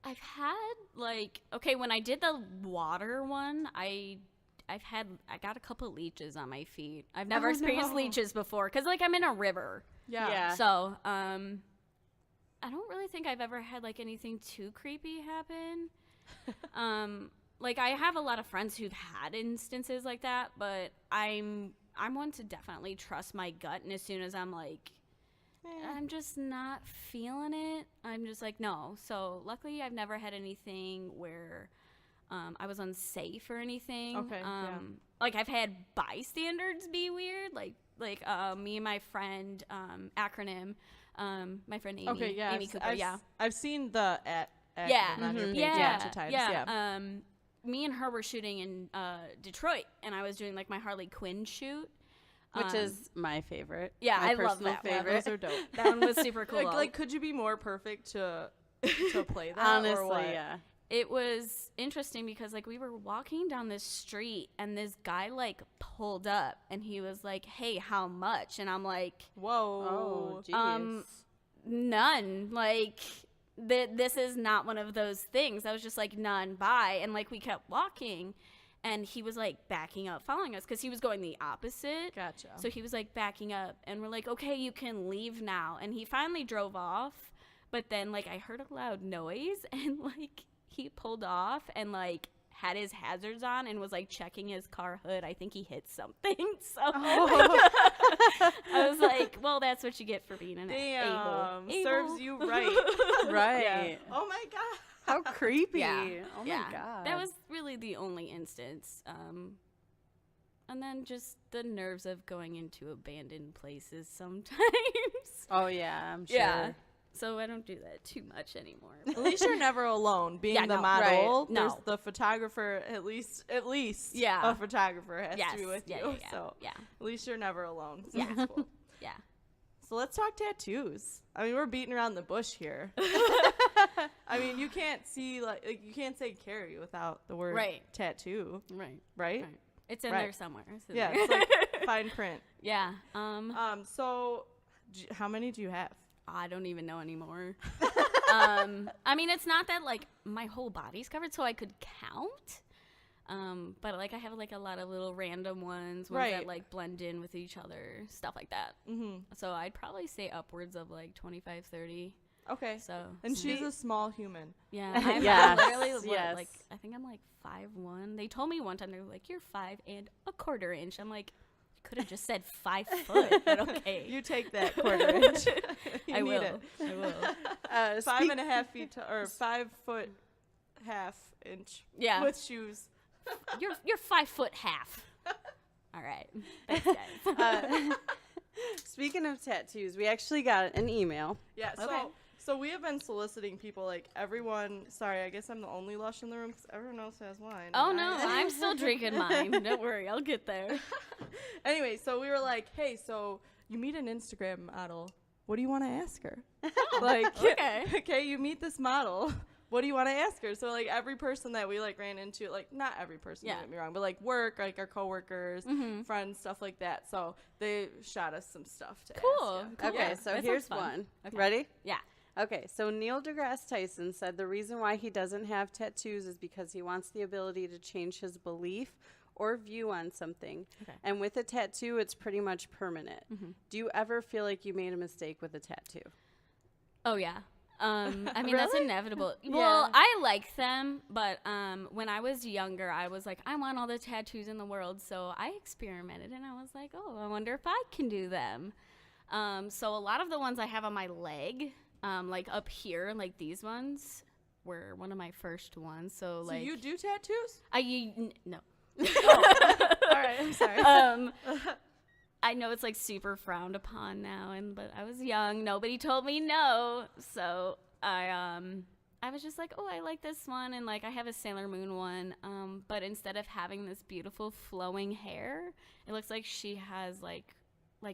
I've had like, okay, when I did the water one, I got a couple leeches on my feet. I've never experienced leeches before because like I'm in a river. Yeah. So I don't really think I've ever had like anything too creepy happen. Like I have a lot of friends who've had instances like that, but I'm one to definitely trust my gut, and as soon as I'm like, I'm just not feeling it, I'm just like, no. So luckily I've never had anything where I was unsafe or anything. Okay. Like I've had bystanders be weird, like me and my friend acronym, my friend Amy. Okay, yeah. Amy Cooper. I've seen the acronym on your page a bunch of times. Yeah. Me and her were shooting in Detroit, and I was doing like my Harley Quinn shoot. Which is my favorite. Yeah, my I love that favorite. one. Those are dope. That one was super cool. Like, could you be more perfect to play that? Honestly, or what? yeah. It was interesting because like we were walking down this street and this guy like pulled up and he was like, "Hey, how much?" And I'm like, "Whoa, geez. None." Like this is not one of those things. I was just like, "None, bye." And like we kept walking, and he was like backing up, following us because he was going the opposite. Gotcha. So he was like backing up, and we're like, "Okay, you can leave now." And he finally drove off, but then like I heard a loud noise and like. He pulled off and like had his hazards on and was like checking his car hood. I think he hit something. So I was like, well, that's what you get for being an a-hole. Serves you right. Right. Yeah. Oh my God. How creepy. Yeah. Oh my God. That was really the only instance. And then just the nerves of going into abandoned places sometimes. Oh yeah, I'm sure. Yeah. So I don't do that too much anymore. At least you're never alone. Being the model, right. There's the photographer. At least, a photographer has to be with you. So at least you're never alone. So that's cool. Yeah. So let's talk tattoos. I mean, we're beating around the bush here. I mean, you can't see you can't say Carrie without the word tattoo. Right. It's in there somewhere. It's like fine print. Yeah. So, how many do you have? I don't even know anymore. I mean, it's not that like my whole body's covered, so I could count. But like I have like a lot of little random ones that like blend in with each other, stuff like that. Mm-hmm. So I'd probably say upwards of like 25, 30. Okay. So and she's a small human. Yeah. I'm literally like I think I'm like 5'1". They told me one time they were like, "You're 5 1/4 inch." I'm like, could have just said 5 foot, but okay. You take that 1/4 inch. I will. 5.5 feet or 5 foot half inch. Yeah. With shoes. You're 5 foot half. All right. Thanks, guys. Speaking of tattoos, we actually got an email. Yeah, so we have been soliciting people, like, everyone. Sorry, I guess I'm the only lush in the room because everyone else has wine. Oh, no, I'm still drinking mine. Don't worry, I'll get there. Anyway, so we were like, hey, so you meet an Instagram model. What do you want to ask her? Like, okay, you meet this model. What do you want to ask her? So, like, every person that we, like, ran into, like, not every person, don't get me wrong, but, like, work, like, our coworkers, friends, stuff like that. So they shot us some stuff to ask. Cool. Okay, so here's one. Okay. Ready? Yeah. Okay, so Neil deGrasse Tyson said the reason why he doesn't have tattoos is because he wants the ability to change his belief or view on something. Okay. And with a tattoo, it's pretty much permanent. Do you ever feel like you made a mistake with a tattoo? Oh, yeah. I mean, really? That's inevitable. Well, I like them, but when I was younger, I was like, I want all the tattoos in the world. So I experimented, and I was like, oh, I wonder if I can do them. So a lot of the ones I have on my leg, like up here, like these ones, were one of my first ones. So like, you do tattoos? No. All right, I'm sorry. I know it's like super frowned upon now, but I was young. Nobody told me no, so I was just like, oh, I like this one, and like I have a Sailor Moon one, but instead of having this beautiful flowing hair, it looks like she has like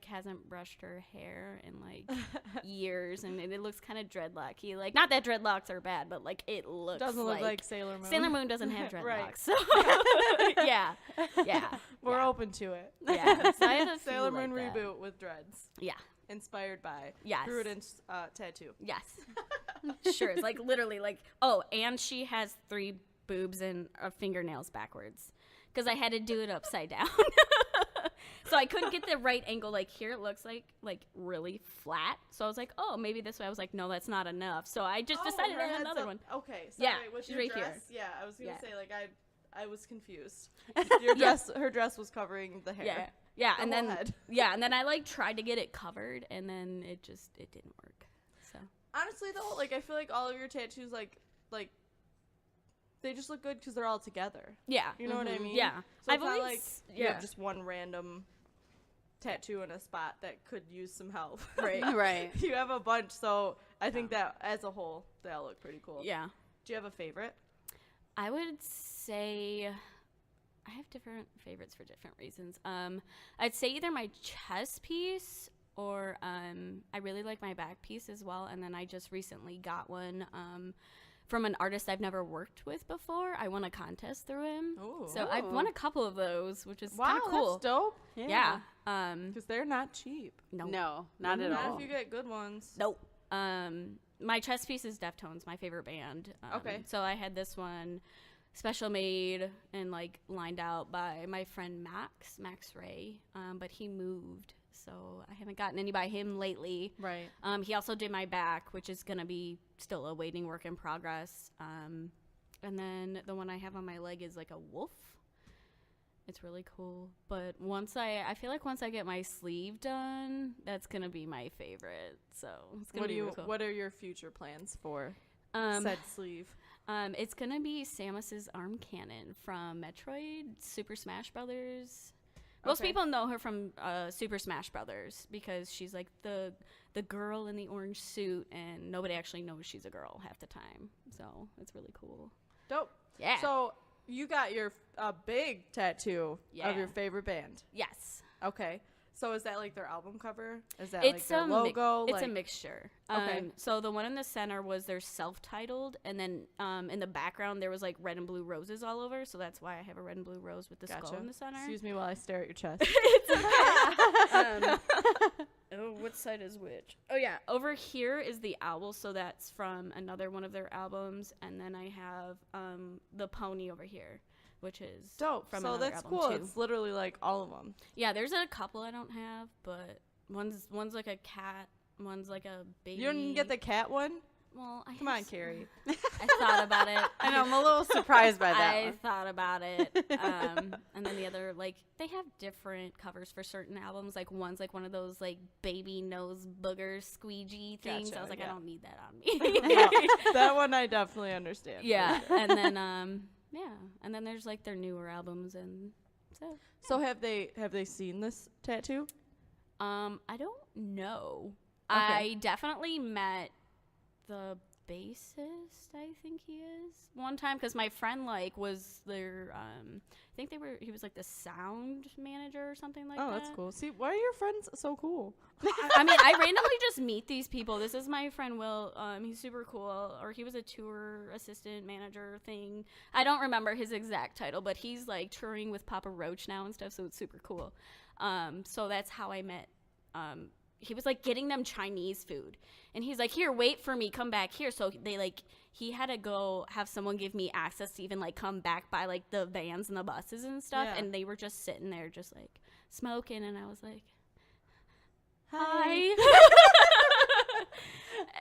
hasn't brushed her hair in like years, and it looks kind of dreadlocky. Like, not that dreadlocks are bad, but like it looks doesn't look like Sailor Moon. Sailor Moon doesn't have dreadlocks, Right. so yeah. We're open to it. Yeah, so I have a Sailor few Moon like reboot with dreads. Yeah. Inspired by Yes. Prurient's tattoo. Yes. Sure. It's like literally like, oh, and she has 3 boobs and fingernails backwards because I had to do it upside down. So I couldn't get the right angle. Like, here it looks like really flat. So I was like, oh, maybe this way. I was like, no, that's not enough. So I just decided to have another one. Okay. Yeah, with she's your right dress, here. Yeah, I was going to say, like, I was confused. Your dress, her dress was covering the hair. Yeah. Yeah, the and whole then head. and then I like tried to get it covered, and then it didn't work. So honestly, though, like, I feel like all of your tattoos, like they just look good because they're all together. Yeah, you know what I mean. Yeah, so it's not like you have just one random tattoo in a spot that could use some help. Right. Right. You have a bunch, so I think that as a whole, they all look pretty cool. Yeah. Do you have a favorite? I would say I have different favorites for different reasons. I'd say either my chest piece or I really like my back piece as well. And then I just recently got one from an artist I've never worked with before. I won a contest through him. Ooh. So I've won a couple of those, which is kind of cool. That's dope. Yeah. Because they're not cheap. No, not at all. Not if you get good ones. Nope. My chest piece is Deftones, my favorite band. Okay. So I had this one special made and like lined out by my friend Max Ray, but he moved, so I haven't gotten any by him lately. Right. He also did my back, which is gonna be still a waiting work in progress. And then the one I have on my leg is like a wolf. It's really cool, but I feel like once I get my sleeve done, that's gonna be my favorite. So it's gonna be really cool. What are your future plans for said sleeve? It's gonna be Samus's arm cannon from Metroid Super Smash Brothers. Most people know her from Super Smash Brothers because she's like the girl in the orange suit, and nobody actually knows she's a girl half the time. So it's really cool. Dope. Yeah. So you got your big tattoo of your favorite band. Yes. Okay. So is that like their album cover? Is that like their logo? It's a mixture. Okay. So the one in the center was their self-titled, and then in the background there was like red and blue roses all over. So that's why I have a red and blue rose with the skull in the center. Excuse me while I stare at your chest. It's okay. Oh, what side is which? Oh yeah, over here is the owl. So that's from another one of their albums, and then I have the pony over here, which is dope. From so that's album cool. too. It's literally like all of them. Yeah, there's a couple I don't have, but one's like a cat, one's like a baby. You didn't get the cat one? Well, come on, Carrie. I thought about it. I know, I'm a little surprised by that. I thought about it. And then the other, like, they have different covers for certain albums. Like, one's like one of those like baby nose booger squeegee things. I was like, I don't need that on me. No, that one I definitely understand. Yeah, and then and then there's like their newer albums and So have they seen this tattoo? I don't know. Okay. I definitely met the bassist, I think he is, one time, because my friend like was their I think he was like the sound manager or something like that. Oh, that's cool. See, why are your friends so cool? I mean, I randomly just meet these people. This is my friend Will. He's super cool. Or he was a tour assistant manager thing. I don't remember his exact title, but he's like touring with Papa Roach now and stuff, so it's super cool. So that's how I met. He was like getting them Chinese food, and he's like, "Here, wait for me, come back here." So they like, he had to go have someone give me access to even like come back by like the vans and the buses and stuff. Yeah. And they were just sitting there just like smoking, and I was like, hi.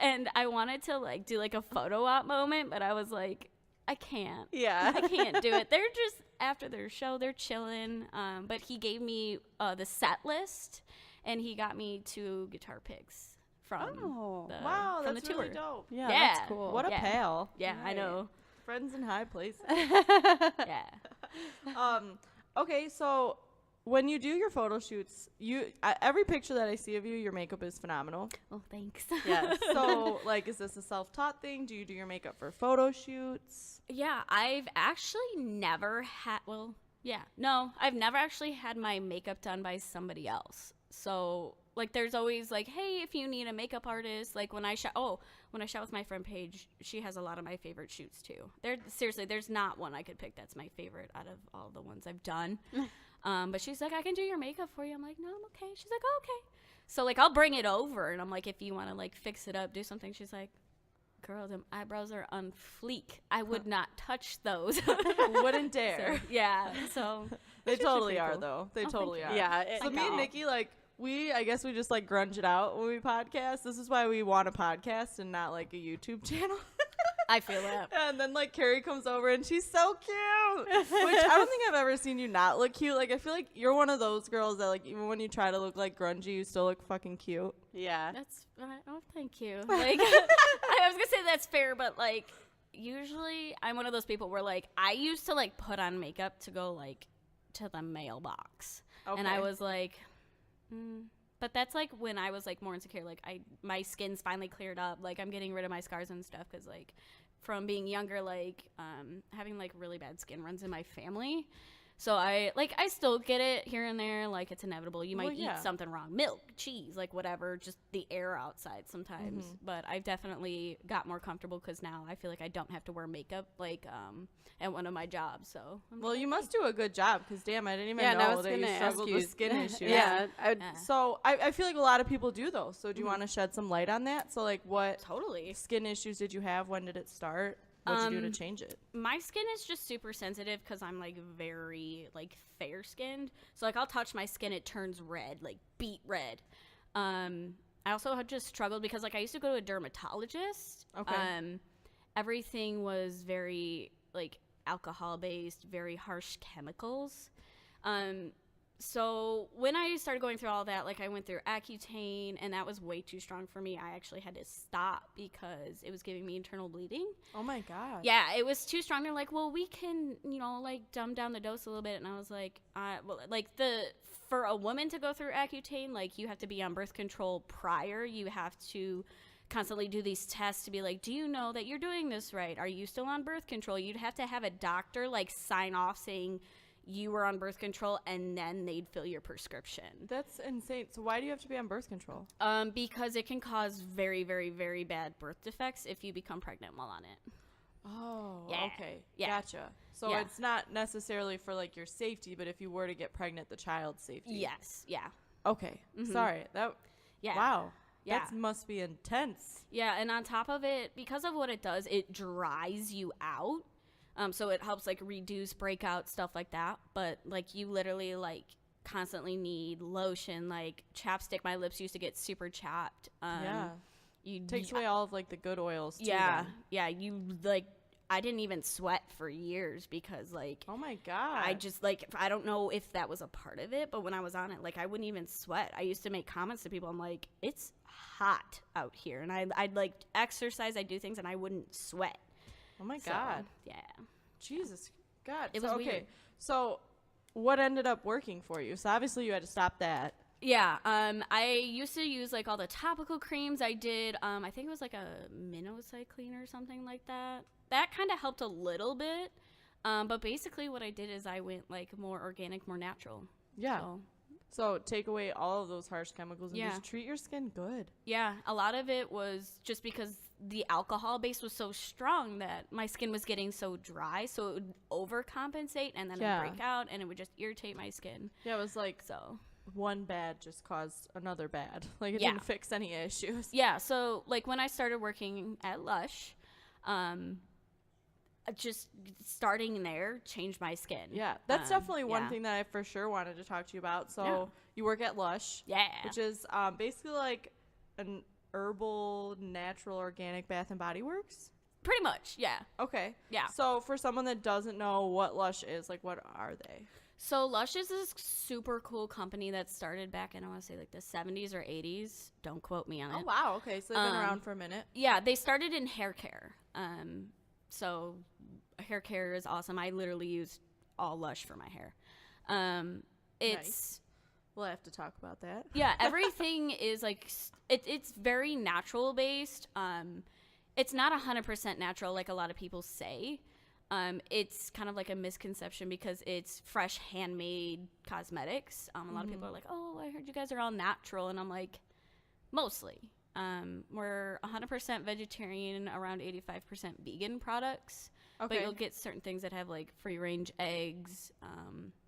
And I wanted to like do like a photo op moment, but I was like, I can't. Yeah. I can't do it. They're just, after their show, they're chilling. But he gave me the set list, and he got me 2 guitar picks from that's the tour. Really dope. Yeah, that's cool. What a pal. Yeah, right. I know. Friends in high places. Yeah. Okay, so when you do your photo shoots, every picture that I see of you, your makeup is phenomenal. Oh, thanks. Yeah. So, like, is this a self-taught thing? Do you do your makeup for photo shoots? Yeah, I've actually never had, I've never actually had my makeup done by somebody else. So, like, there's always, like, hey, if you need a makeup artist, like, when I shot with my friend Paige, she has a lot of my favorite shoots, too. Seriously, there's not one I could pick that's my favorite out of all the ones I've done. But she's like, I can do your makeup for you. I'm like, no, I'm okay. She's like, oh, okay. So, like, I'll bring it over, and I'm like, if you want to, like, fix it up, do something. She's like, girl, them eyebrows are on fleek. I would not touch those. Wouldn't dare. So, yeah, so. They totally are, though. They totally are. Yeah. So me and Nikki, like, I guess we just, like, grunge it out when we podcast. This is why we want a podcast and not, like, a YouTube channel. I feel that. And then, like, Carrie comes over, and she's so cute. Which I don't think I've ever seen you not look cute. Like, I feel like you're one of those girls that, like, even when you try to look, like, grungy, you still look fucking cute. Yeah. That's, oh, thank you. Like, I was going to say that's fair, but, like, usually I'm one of those people where, like, I used to, like, put on makeup to go, like, to the mailbox. Okay. And I was like, but that's like when I was like more insecure, like my skin's finally cleared up, like I'm getting rid of my scars and stuff, because like from being younger, like having like really bad skin runs in my family. So I still get it here and there, like it's inevitable. You might eat something wrong, milk, cheese, like whatever, just the air outside sometimes. But I've definitely got more comfortable because now I feel like I don't have to wear makeup like at one of my jobs. So you must do a good job, because damn, I didn't even know that you struggled with skin issues. So I feel like a lot of people do though. So do you want to shed some light on that? So like what skin issues did you have? When did it start? What'd you do to change it? My skin is just super sensitive because I'm like very like fair skinned. So like I'll touch my skin, it turns red, like beet red. I also had just struggled because like I used to go to a dermatologist. Okay. Everything was very like alcohol based, very harsh chemicals. So when I started going through all that, like I went through Accutane, and that was way too strong for me. I actually had to stop because it was giving me internal bleeding. Oh my God. Yeah, it was too strong. They're like, well, we can, like dumb down the dose a little bit. And I was like, for a woman to go through Accutane, like you have to be on birth control prior. You have to constantly do these tests to be like, do you know that you're doing this right? Are you still on birth control? You'd have to have a doctor like sign off saying you were on birth control, and then they'd fill your prescription. That's insane. So why do you have to be on birth control? Because it can cause very, very, very bad birth defects if you become pregnant while on it. Oh, yeah. Okay. Yeah. Gotcha. So it's not necessarily for like your safety, but if you were to get pregnant, the child's safety. Yes. Yeah. Okay. Sorry. Wow. Yeah. That must be intense. Yeah, and on top of it, because of what it does, it dries you out. So it helps like reduce breakout, stuff like that. But like you literally like constantly need lotion, like chapstick. My lips used to get super chapped. Takes away all of like the good oils too. Yeah. Then. Yeah. You like, I didn't even sweat for years because like, oh my God. I just like, I don't know if that was a part of it, but when I was on it, like I wouldn't even sweat. I used to make comments to people. I'm like, it's hot out here. And I'd like exercise, I'd do things, and I wouldn't sweat. Oh my God. Yeah. Jesus God. It was okay. weird. So what ended up working for you? So obviously you had to stop that. Yeah, I used to use like all the topical creams. I did, I think it was like a minocycline or something like that. That kind of helped a little bit. But basically what I did is I went like more organic, more natural. Yeah. So take away all of those harsh chemicals and just treat your skin good. Yeah, a lot of it was just because the alcohol base was so strong that my skin was getting so dry, so it would overcompensate and then it'd break out and it would just irritate my skin. Yeah, it was like one bad just caused another bad. Like it didn't fix any issues. Yeah, so like when I started working at Lush, just starting there changed my skin. Yeah, that's definitely one thing that I for sure wanted to talk to you about. So you work at Lush, which is basically like an herbal, natural, organic Bath and Body Works. Pretty much, yeah. Okay. Yeah. So for someone that doesn't know what Lush is, like what are they? So Lush is this super cool company that started back in, I want to say like the 70s or 80s. Don't quote me on it. Oh, wow. Okay. So they've been around for a minute. Yeah. They started in hair care. So hair care is awesome. I literally use all Lush for my hair. It's nice. We'll have to talk about that. Yeah. Everything is like, it's very natural based. It's not 100% natural like a lot of people say. It's kind of like a misconception because it's fresh handmade cosmetics. A lot of people are like, oh, I heard you guys are all natural. And I'm like, mostly. We're 100% vegetarian, around 85% vegan products. Okay. But you'll get certain things that have like free range eggs,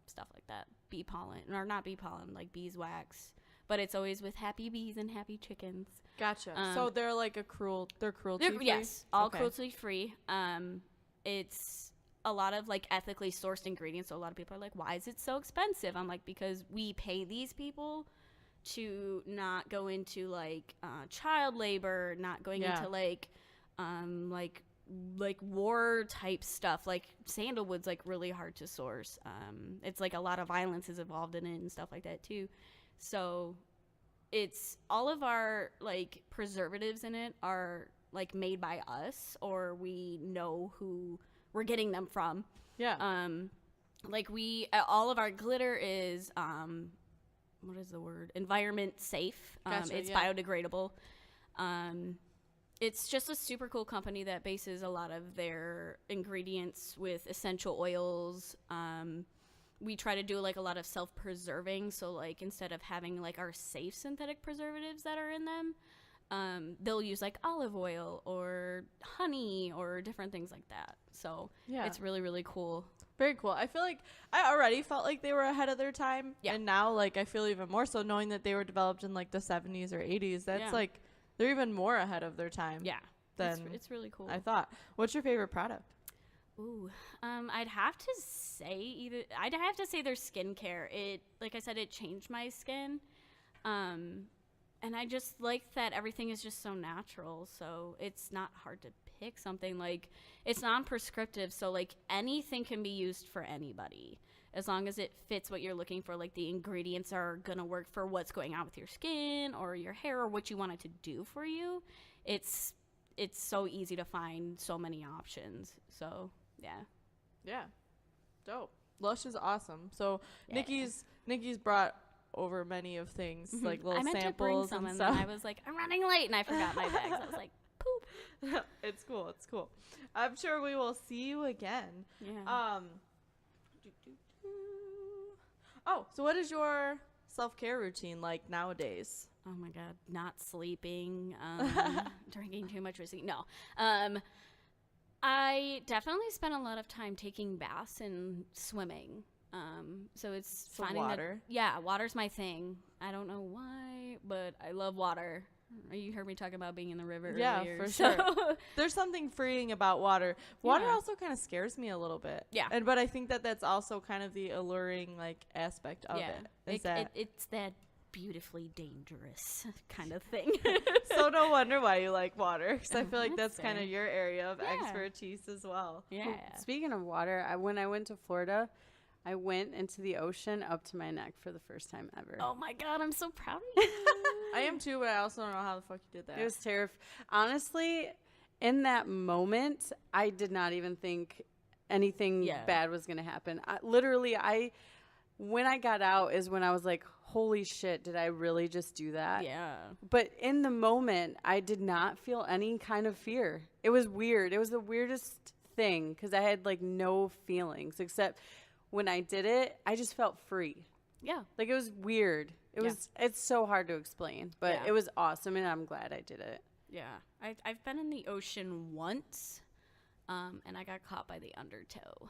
stuff like that. Bee pollen, or not bee pollen, like beeswax. But it's always with happy bees and happy chickens. Gotcha. So they're like they're cruelty free? Yes, all cruelty free. It's a lot of like ethically sourced ingredients. So a lot of people are like, why is it so expensive? I'm like, because we pay these people to not go into like child labor, not going into like war type stuff. Like sandalwood's like really hard to source. It's like a lot of violence is involved in it and stuff like that too. So it's all of our like preservatives in it are like made by us, or we know who we're getting them from. Yeah. Like all of our glitter is what is the word? Environment safe. Gotcha, it's biodegradable. It's just a super cool company that bases a lot of their ingredients with essential oils. We try to do like a lot of self-preserving. So like instead of having like our safe synthetic preservatives that are in them, they'll use like olive oil or honey or different things like that. So it's really, really cool. Very cool. I feel like I already felt like they were ahead of their time. Yeah. And now like I feel even more so knowing that they were developed in like the 70s or 80s. That's like they're even more ahead of their time. Yeah. It's really cool. I thought. What's your favorite product? Ooh, I'd have to say their skincare. It, like I said, it changed my skin. And I just like that everything is just so natural. So it's not hard to pick something. Like, it's non-prescriptive. So, like, anything can be used for anybody. As long as it fits what you're looking for. Like, the ingredients are going to work for what's going on with your skin or your hair or what you want it to do for you. It's so easy to find so many options. So, yeah. Yeah. Dope. Lush is awesome. So, Nikkie's brought over many of things, like little samples to bring some, and stuff. Then I was like, I'm running late, and I forgot my bags. I was like, poop. It's cool. I'm sure we will see you again. Yeah. Oh, so what is your self-care routine like nowadays? Oh my God, not sleeping, drinking too much whiskey. No. I definitely spend a lot of time taking baths and swimming. So it's finding water. Water's my thing. I don't know why, but I love water. You heard me talking about being in the river earlier. For sure. There's something freeing about water. Water also kind of scares me a little bit. Yeah. But I think that's also kind of the alluring like aspect of it. It's that beautifully dangerous kind of thing. So no wonder why you like water, because I feel like that's kind of your area of expertise as well. Yeah. Well, speaking of water, when I went to Florida, I went into the ocean up to my neck for the first time ever. Oh my God, I'm so proud of you. I am too, but I also don't know how the fuck you did that. It was terrifying. Honestly, in that moment, I did not even think anything bad was going to happen. when I got out is when I was like, holy shit, did I really just do that? Yeah. But in the moment, I did not feel any kind of fear. It was weird. It was the weirdest thing because I had like no feelings except when I did it, I just felt free. Yeah. Like it was weird. It's so hard to explain, but it was awesome and I'm glad I did it. Yeah. I've been in the ocean once, and I got caught by the undertow.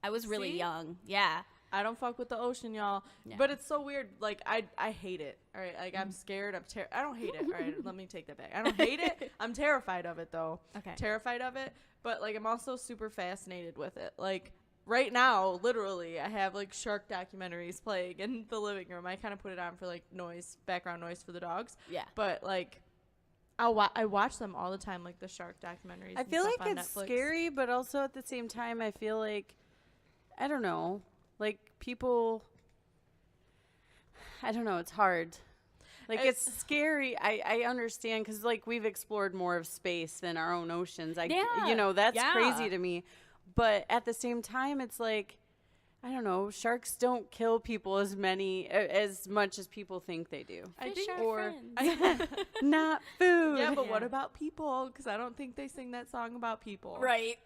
I was really young. Yeah. I don't fuck with the ocean, y'all. Yeah. But it's so weird. Like, I hate it. All right. Like, I'm scared. I don't hate it. All right. Let me take that back. I don't hate it. I'm terrified of it, though. Okay. Terrified of it. But, like, I'm also super fascinated with it. Like, right now, literally, I have, like, shark documentaries playing in the living room. I kind of put it on for, like, background noise for the dogs. Yeah. But, like, I watch them all the time, like, the shark documentaries. I feel like it's Netflix. scary, but also at the same time, I feel like, I don't know. Like, people, I don't know, it's hard. Like, it's scary. I understand because, like, we've explored more of space than our own oceans. You know, that's crazy to me. But at the same time, it's like, I don't know, sharks don't kill people as much as people think they do. I think, not food. Yeah, but what about people? Because I don't think they sing that song about people. Right.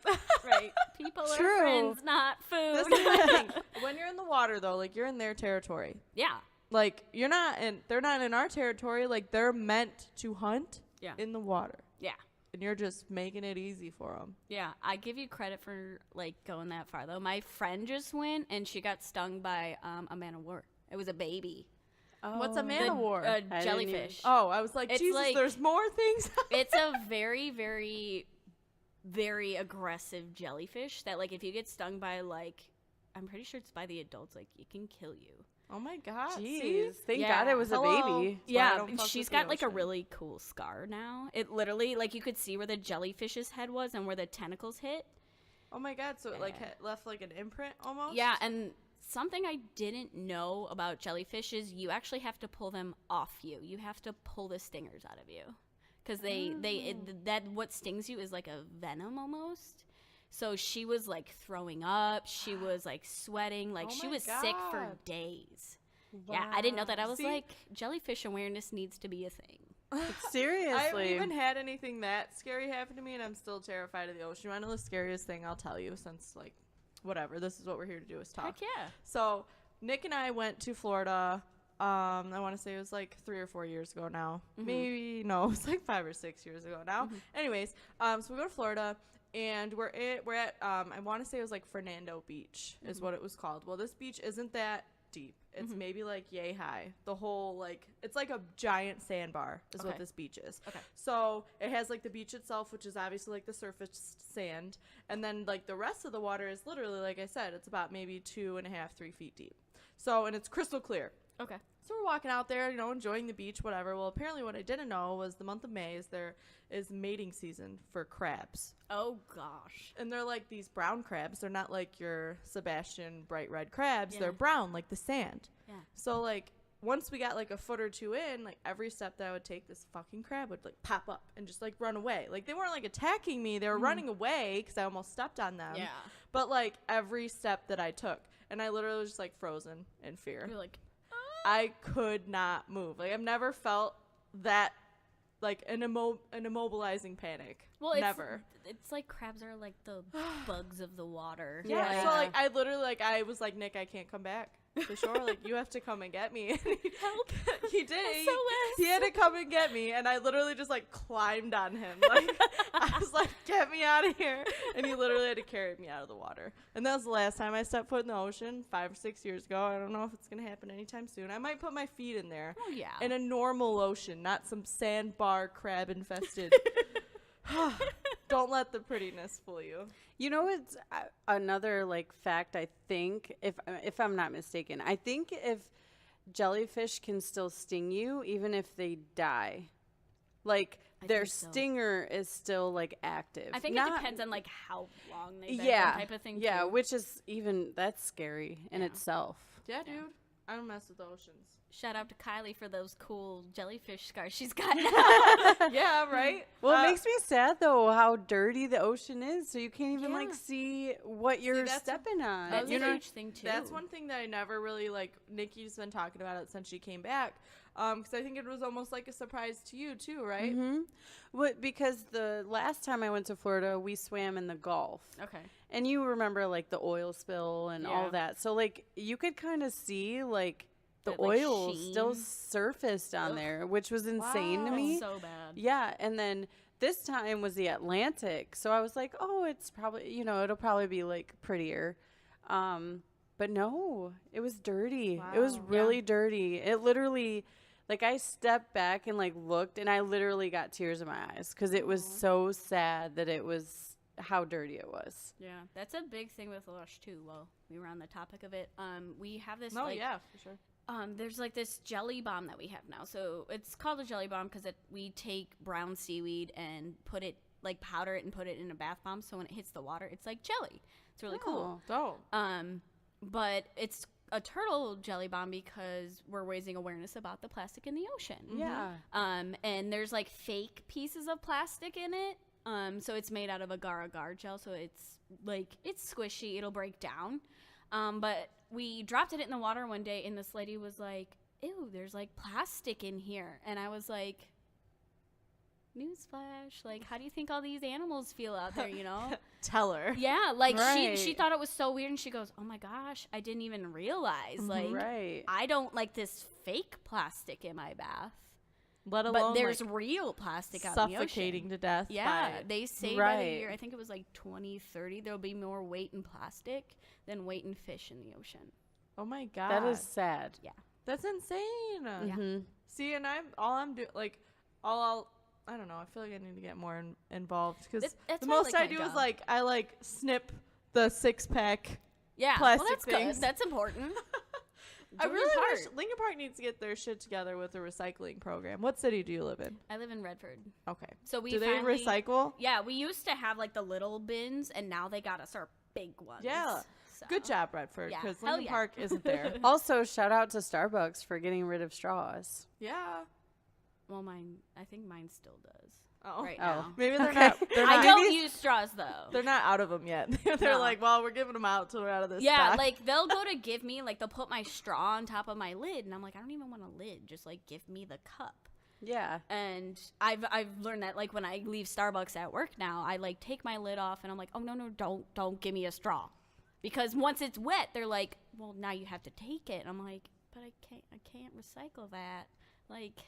Right. People are friends, not food. That's the thing. When you're in the water, though, like, you're in their territory. Yeah. Like, they're not in our territory. Like, they're meant to hunt in the water. Yeah. And you're just making it easy for them. Yeah, I give you credit for, like, going that far, though. My friend just went, and she got stung by a man of war. It was a baby. Oh. What's a man of war? A jellyfish. I was like, Jesus, like, there's more things. It's a very, very, very aggressive jellyfish that, like, if you get stung by, like, I'm pretty sure it's by the adults, like, it can kill you. Oh, my God. Jeez. Thank God it was a baby. Yeah, she's got, like, a really cool scar now. It literally, like, you could see where the jellyfish's head was and where the tentacles hit. Oh, my God. So it, like, left, like, an imprint almost? Yeah, and something I didn't know about jellyfish is you actually have to pull them off you. You have to pull the stingers out of you. Because what stings you is, like, a venom almost. So she was, like, throwing up. She was, like, sweating. Like, she was sick for days. Wow. Yeah, I didn't know that. I was like, jellyfish awareness needs to be a thing. Seriously. I haven't even had anything that scary happen to me, and I'm still terrified of the ocean. You want to know the scariest thing? I'll tell you, since, like, whatever. This is what we're here to do, is talk. Heck yeah. So Nick and I went to Florida. I want to say it was, like, 3 or 4 years ago now. Mm-hmm. Maybe, no, it was, like, 5 or 6 years ago now. Mm-hmm. Anyways, so we go to Florida. And we're at I want to say it was like Fernando Beach is what it was called. Well, this beach isn't that deep. It's maybe like yay high. The whole, like, it's like a giant sandbar is what this beach is. Okay. So it has, like, the beach itself, which is obviously, like, the surface sand. And then, like, the rest of the water is literally, like I said, it's about maybe 2.5, 3 feet deep. So, and it's crystal clear. Okay. So we're walking out there, you know, enjoying the beach, whatever. Well, apparently what I didn't know was the month of May is mating season for crabs. Oh, gosh. And they're like these brown crabs. They're not like your Sebastian bright red crabs. Yeah. They're brown, like the sand. Yeah. So, like, once we got, like, a foot or two in, like, every step that I would take, this fucking crab would, like, pop up and just, like, run away. Like, they weren't, like, attacking me. They were running away because I almost stepped on them. Yeah. But, like, every step that I took. And I literally was just, like, frozen in fear. You're like... I could not move. Like, I've never felt that, like, an immobilizing panic. Well, never. It's like crabs are like the bugs of the water. Yeah. So, like, I literally, like, I was like, Nick, I can't come back to shore. Like, you have to come and get me. Help. He did. He had to come and get me. And I literally just, like, climbed on him. Like, I was like, get me out of here. And he literally had to carry me out of the water. And that was the last time I stepped foot in the ocean 5 or 6 years ago. I don't know if it's going to happen anytime soon. I might put my feet in there. Oh, yeah. In a normal ocean, not some sandbar crab infested. Don't let the prettiness fool you. You know, it's another, like, fact, I think, if I'm not mistaken. I think if jellyfish can still sting you, even if they die. Like, their stinger is still, like, active. I think it depends on, like, how long they've been, type of thing, Yeah, too. which is that's scary in itself. Yeah, dude. I don't mess with the oceans. Shout out to Kylie for those cool jellyfish scars she's got. Yeah, right? Well, it makes me sad, though, how dirty the ocean is. So you can't even, like, see what you're stepping on. That's a huge thing, too. That's one thing that I never really, like, Nikki's been talking about it since she came back. Because I think it was almost like a surprise to you, too, right? Mm-hmm. Well, because the last time I went to Florida, we swam in the Gulf. Okay. And you remember, like, the oil spill and all that. So, like, you could kind of see, like, the oil still surfaced on there, which was insane to me. That's so bad. Yeah, and then this time was the Atlantic. So I was like, oh, it's probably, you know, it'll probably be, like, prettier. But no, it was dirty. Wow. It was really dirty. It literally, like, I stepped back and, like, looked, and I literally got tears in my eyes because it was so sad that it was how dirty it was. Yeah, that's a big thing with Lush, too. Well, we were on the topic of it. We have this, yeah, for sure. There's like this jelly bomb that we have now. So it's called a jelly bomb because we take brown seaweed and put it, like, powder it and put it in a bath bomb. So when it hits the water, it's like jelly. It's really cool. Dope. But it's a turtle jelly bomb because we're raising awareness about the plastic in the ocean. Yeah. And there's like fake pieces of plastic in it. So it's made out of agar-agar gel. So it's like, it's squishy. It'll break down. But we dropped it in the water one day, and this lady was like, ew, there's, like, plastic in here. And I was like, newsflash. Like, how do you think all these animals feel out there, you know? Tell her. Yeah, like, she thought it was so weird, and she goes, oh, my gosh, I didn't even realize. Like, I don't like this fake plastic in my bath. Let alone, but there's like, real plastic out in the ocean. Suffocating to death. Yeah, they say by the year, I think it was like 2030, there'll be more weight in plastic than weight in fish in the ocean. Oh my God. That is sad. Yeah. That's insane. Mm-hmm. See, and I don't know, I feel like I need to get more involved because the most I do is like, I like snip the 6-pack plastic things. Good. That's important. I really wish Lincoln Park needs to get their shit together with a recycling program. What city do you live in? I live in Redford. Okay. So do they recycle? Yeah, we used to have like the little bins, and now they got us our big ones. Yeah. So. Good job, Redford, because Lincoln Park isn't there. Also, shout out to Starbucks for getting rid of straws. Yeah. Well, I think mine still does. Oh. Right now. Maybe they're not. I don't use straws, though. They're not out of them yet. They're like, well, we're giving them out till we're out of this stock. Yeah, like, they'll go to give me, like, they'll put my straw on top of my lid, and I'm like, I don't even want a lid. Just, like, give me the cup. Yeah. And I've learned that, like, when I leave Starbucks at work now, I, like, take my lid off, and I'm like, oh, no, don't give me a straw. Because once it's wet, they're like, well, now you have to take it. And I'm like, but I can't recycle that. Like,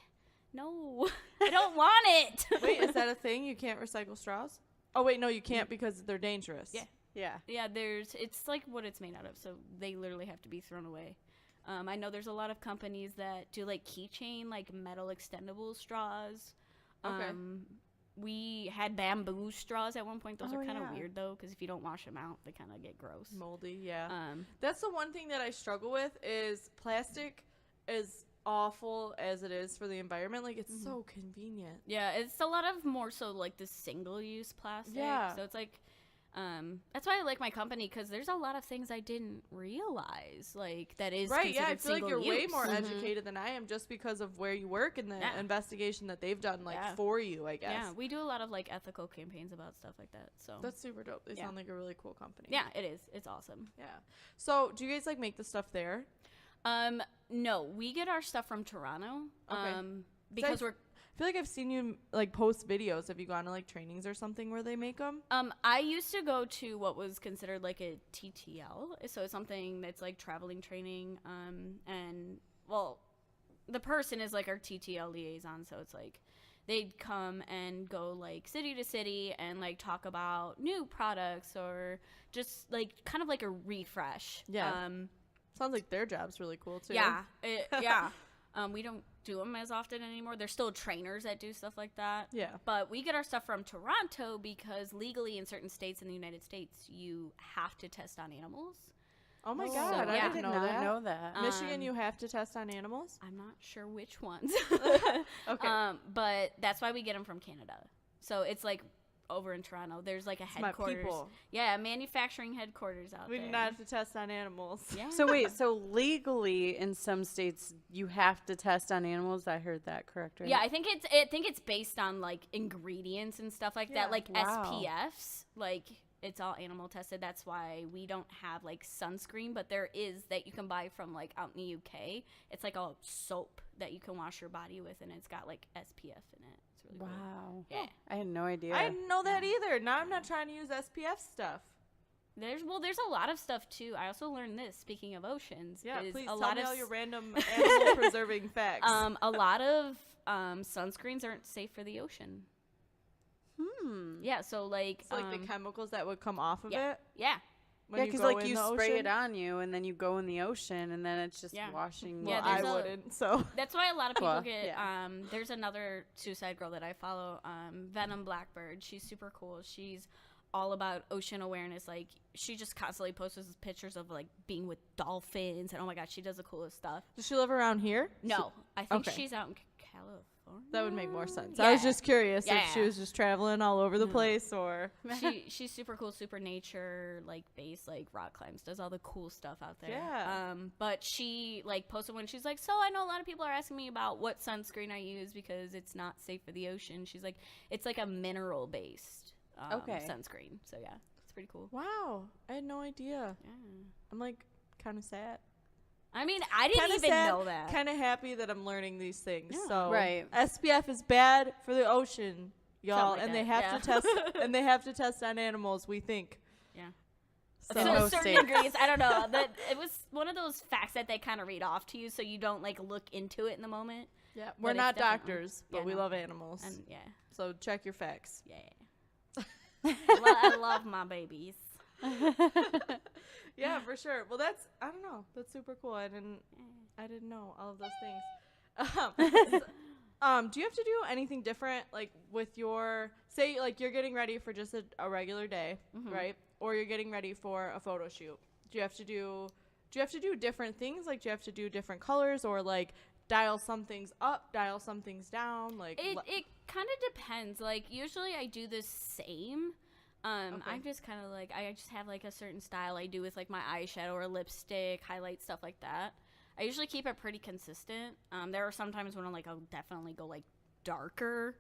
no, I don't want it. Wait, is that a thing? You can't recycle straws? Oh, wait, no, you can't because they're dangerous. Yeah. Yeah. Yeah, it's like what it's made out of, so they literally have to be thrown away. I know there's a lot of companies that do, like, keychain, like, metal extendable straws. Okay. We had bamboo straws at one point. Those are kind of weird, though, because if you don't wash them out, they kind of get gross. Moldy, yeah. That's the one thing that I struggle with is plastic is awful as it is for the environment. Like, it's so convenient. Yeah, it's a lot of more so, like, the single-use plastic. Yeah. So it's like, that's why I like my company, because there's a lot of things I didn't realize, like, that is right. Yeah, I feel like you're way more Mm-hmm. educated than I am just because of where you work and the investigation that they've done, like, for you, I guess. Yeah, we do a lot of, like, ethical campaigns about stuff like that. So that's super dope. They sound like a really cool company. Yeah, it is. It's awesome. Yeah. So do you guys, like, make the stuff there? No, we get our stuff from Toronto. Okay. Because I feel like I've seen you, like, post videos. Have you gone to, like, trainings or something where they make them? I used to go to what was considered, like, a TTL. So it's something that's, like, traveling training. And, well, the person is, like, our TTL liaison. So it's, like, they'd come and go, like, city to city and, like, talk about new products or just, like, kind of like a refresh. Yeah. Sounds like their job's really cool, too. Yeah. We don't do them as often anymore. There's still trainers that do stuff like that. Yeah. But we get our stuff from Toronto because legally in certain states in the United States, you have to test on animals. Oh, my God. So, I didn't know that. that. Michigan, you have to test on animals? I'm not sure which ones. Okay. But that's why we get them from Canada. So it's like over in Toronto. There's like a headquarters. Yeah, manufacturing headquarters out there. We do not have to test on animals. Yeah. So wait, so legally in some states you have to test on animals? I heard that correct, right? Yeah, I think it's based on like ingredients and stuff like that, like SPFs, like it's all animal tested. That's why we don't have like sunscreen, but there is that you can buy from like out in the UK. It's like a soap that you can wash your body with, and it's got like SPF in it. It's really cool. Yeah. I had no idea. I didn't know that either. Now I'm not trying to use SPF stuff. There's a lot of stuff too. I also learned this, speaking of oceans. Yeah, please tell me all your random animal preserving facts. A lot of sunscreens aren't safe for the ocean. Yeah, so like the chemicals that would come off of it. Yeah. Yeah, because like you spray it on you, and then you go in the ocean, and then it's just washing. Well, I wouldn't. So that's why a lot of people get. There's another suicide girl that I follow, Venom Blackbird. She's super cool. She's all about ocean awareness. Like she just constantly posts pictures of like being with dolphins, and oh my god, she does the coolest stuff. Does she live around here? No, I think she's out in California. That would make more sense. Yeah. I was just curious if she was just traveling all over the place, or she's super cool, super nature like based, like rock climbs, does all the cool stuff out there. Yeah. But she like posted when she's like, so I know a lot of people are asking me about what sunscreen I use because it's not safe for the ocean. She's like, it's like a mineral based sunscreen. So yeah, it's pretty cool. Wow, I had no idea. Yeah. I'm like kind of sad. I mean, I didn't even know that. Kind of happy that I'm learning these things. Yeah. So right. SPF is bad for the ocean, y'all, like and that. they have to test and they have to test on animals, we think. Yeah. So certain ingredients, I don't know. That it was one of those facts that they kind of read off to you, so you don't like look into it in the moment. Yeah, we're not doctors, but we love animals. And so check your facts. Yeah. I love my babies. Yeah, for sure. Well, I don't know. That's super cool. I didn't know all of those things. Do you have to do anything different, like with your, say, like you're getting ready for just a regular day, right? Or you're getting ready for a photo shoot. Do you have to do different things? Like, do you have to do different colors, or like dial some things up, dial some things down? Like it kind of depends. Like usually I do the same. I'm just kind of like, I just have like a certain style I do with like my eyeshadow or lipstick, highlight, stuff like that. I usually keep it pretty consistent. There are some times when I'll definitely go like darker,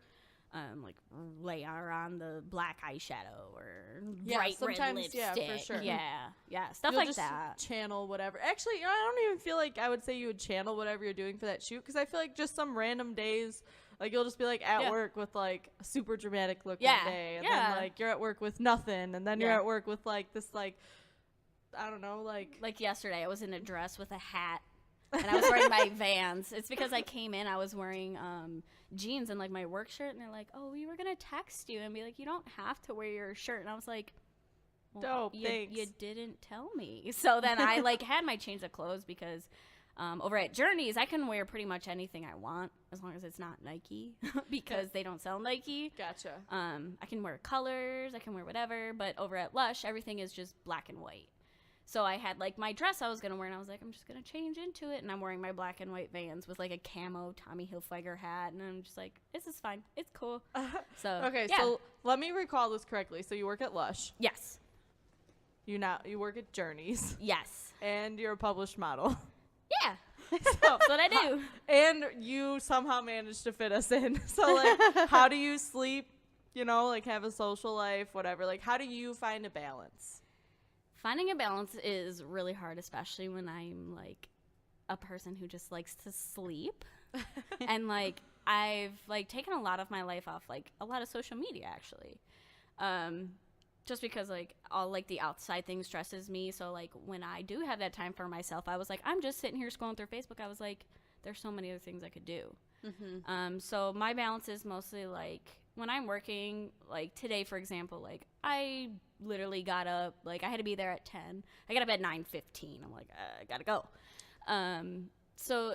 like layer on the black eyeshadow or bright red lipstick. Yeah, for sure. Yeah, stuff You'll like just that. Channel whatever. Actually, I don't even feel like I would say you would channel whatever you're doing for that shoot, because I feel like just some random days, like you'll just be like at work with like a super dramatic look one day, and then like you're at work with nothing, and then you're at work with like this like, I don't know, like yesterday I was in a dress with a hat. And I was wearing my Vans. It's because I came in, I was wearing jeans and like my work shirt, and they're like, oh, we were gonna text you and be like, you don't have to wear your shirt. And I was like, well, dope, thanks. You didn't tell me. So then I like had my change of clothes, because over at Journeys I can wear pretty much anything I want as long as it's not Nike, because they don't sell Nike. Gotcha. I can wear colors, I can wear whatever, but over at Lush everything is just black and white. So I had like my dress I was going to wear, and I was like, I'm just going to change into it. And I'm wearing my black and white Vans with like a camo Tommy Hilfiger hat. And I'm just like, this is fine. It's cool. So so let me recall this correctly. So you work at Lush. Yes. You work at Journeys. Yes. And you're a published model. Yeah. That's what I do. And you somehow managed to fit us in. So like, how do you sleep? You know, like have a social life, whatever. Like, how do you find a balance? Finding a balance is really hard, especially when I'm like a person who just likes to sleep. And like I've like taken a lot of my life off, like a lot of social media actually. Just because like all like the outside thing stresses me. So like when I do have that time for myself, I was like, I'm just sitting here scrolling through Facebook. I was like, there's so many other things I could do. So my balance is mostly like when I'm working, like today, for example, like I literally got up, like I had to be there at 10. I got up at 9:15. I'm like, I gotta go. So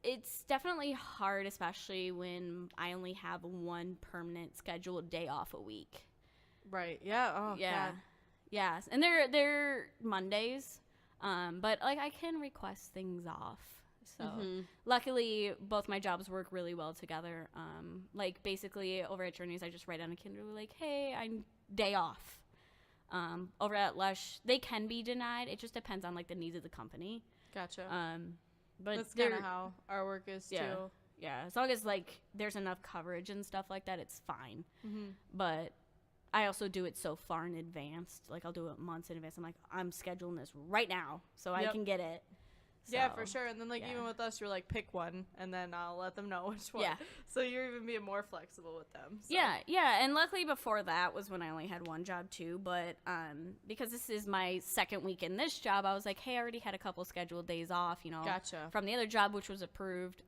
it's definitely hard, especially when I only have one permanent scheduled day off a week. Right. Yeah. Oh, yeah. God. Yeah. And they're Mondays. But like I can request things off. So luckily, both my jobs work really well together. Like basically over at Journeys, I just write on a Kindle like, hey, I'm day off. Over at Lush, they can be denied. It just depends on like the needs of the company. Gotcha. But that's kind of how our work is too. Yeah, as long as like there's enough coverage and stuff like that, it's fine. But I also do it so far in advance. Like I'll do it months in advance. I'm like, I'm scheduling this right now so I can get it. So, yeah, for sure. And then like even with us, you're like, pick one, and then I'll let them know which one. Yeah. So you're even being more flexible with them. So. Yeah. And luckily before that was when I only had one job too. But because this is my second week in this job, I was like, hey, I already had a couple scheduled days off, you know, from the other job, which was approved.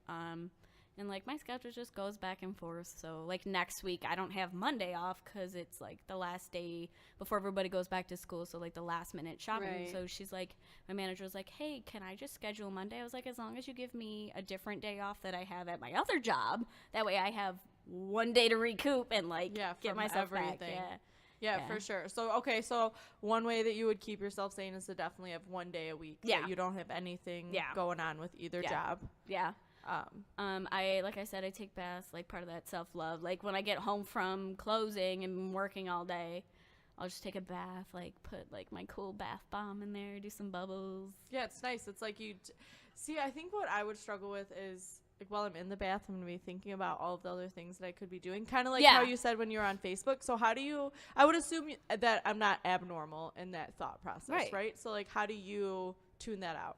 And like my schedule just goes back and forth. So like next week I don't have Monday off because it's like the last day before everybody goes back to school. So like the last minute shopping. Right. So she's like, my manager was like, hey, can I just schedule Monday? I was like, as long as you give me a different day off that I have at my other job, that way I have one day to recoup and like get myself back. Yeah, for sure. So, okay, so one way that you would keep yourself sane is to definitely have one day a week that you don't have anything going on with either job. Yeah. Like I said, I take baths, like part of that self-love. Like when I get home from closing and working all day, I'll just take a bath, like put like my cool bath bomb in there, do some bubbles. Yeah, it's nice. It's like see, I think what I would struggle with is like while I'm in the bath, I'm going to be thinking about all of the other things that I could be doing. Kind of like how you said when you were on Facebook. So how do you, I would assume that I'm not abnormal in that thought process, right? So like how do you tune that out?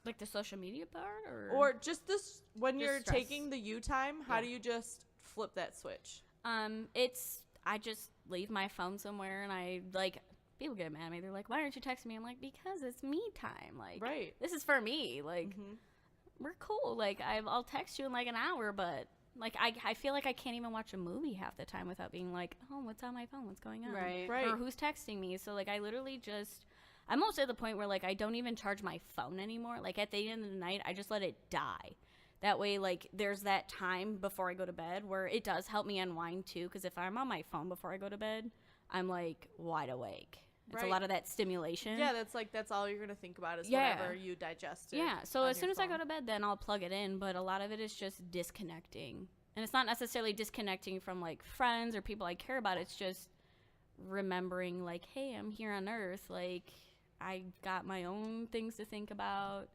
Like the social media part, or just this when you're stress. Taking the you time, how do you just flip that switch? I just leave my phone somewhere, and I like people get mad at me. They're like, "Why aren't you texting me?" I'm like, "Because it's me time. Like, this is for me. Like, we're cool. Like, I'll text you in like an hour, but like I feel like I can't even watch a movie half the time without being like, oh, what's on my phone? What's going on? Right. Or who's texting me? So like I literally just. I'm almost at the point where, like, I don't even charge my phone anymore. Like, at the end of the night, I just let it die. That way, like, there's that time before I go to bed where it does help me unwind, too. Because if I'm on my phone before I go to bed, I'm, like, wide awake. It's a lot of that stimulation. Yeah, that's all you're going to think about is whatever you digested. Yeah, so as soon as I go to bed, then I'll plug it in. But a lot of it is just disconnecting. And it's not necessarily disconnecting from, like, friends or people I care about. It's just remembering, like, hey, I'm here on Earth. Like... I got my own things to think about,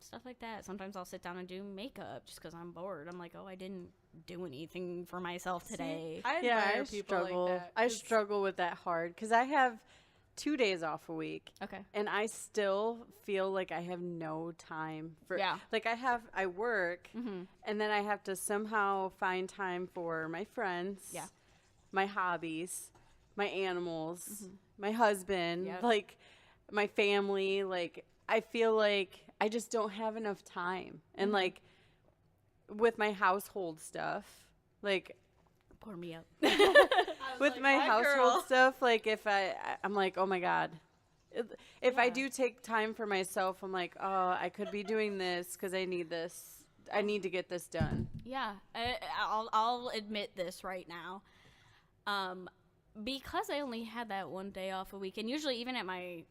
stuff like that. Sometimes I'll sit down and do makeup just because I'm bored. I'm like, oh, I didn't do anything for myself today. I admire people like that. I struggle with that hard because I have 2 days off a week. Okay. And I still feel like I have no time for like I work and then I have to somehow find time for my friends, my hobbies, my animals, my husband, like my family. Like I feel like I just don't have enough time. And like with my household stuff, like pour me up. With like, my household stuff, like if I'm like, oh my God. If I do take time for myself, I'm like, oh, I could be doing this because I need this. I need to get this done. Yeah, I'll admit this right now. Because I only had that one day off a week, and usually even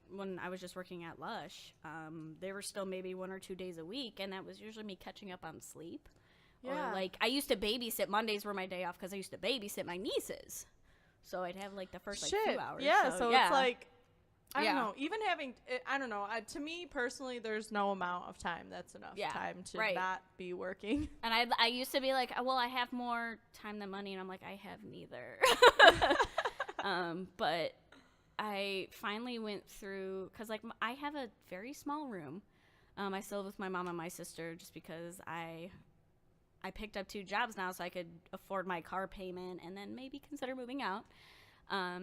when I was just working at Lush, there were still maybe 1 or 2 days a week, and that was usually me catching up on sleep. Yeah. Or like I used to babysit. Mondays were my day off because I used to babysit my nieces. So I'd have like the first like 2 hours. Yeah, so it's like, I don't know, even having, I don't know, to me personally, there's no amount of time that's enough time to not be working. And I used to be like, well, I have more time than money, and I'm like, I have neither. But I finally went through, because like I have a very small room. I still live with my mom and my sister just because I picked up 2 jobs now so I could afford my car payment and then maybe consider moving out.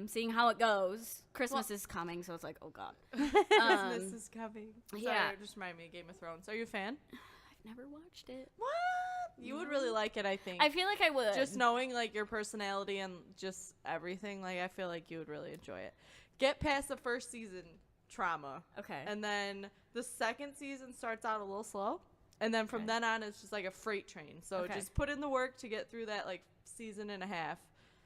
Seeing how it goes. Christmas is coming, so it's like, oh God. Christmas is coming. Sorry, it just reminded me of Game of Thrones. Are you a fan? I've never watched it. What? You would really like it, I think. I feel like I would. Just knowing, like, your personality and just everything, like, I feel like you would really enjoy it. Get past the first season trauma. Okay. And then the second season starts out a little slow. And then from then on, it's just like a freight train. So just put in the work to get through that, like, season and a half.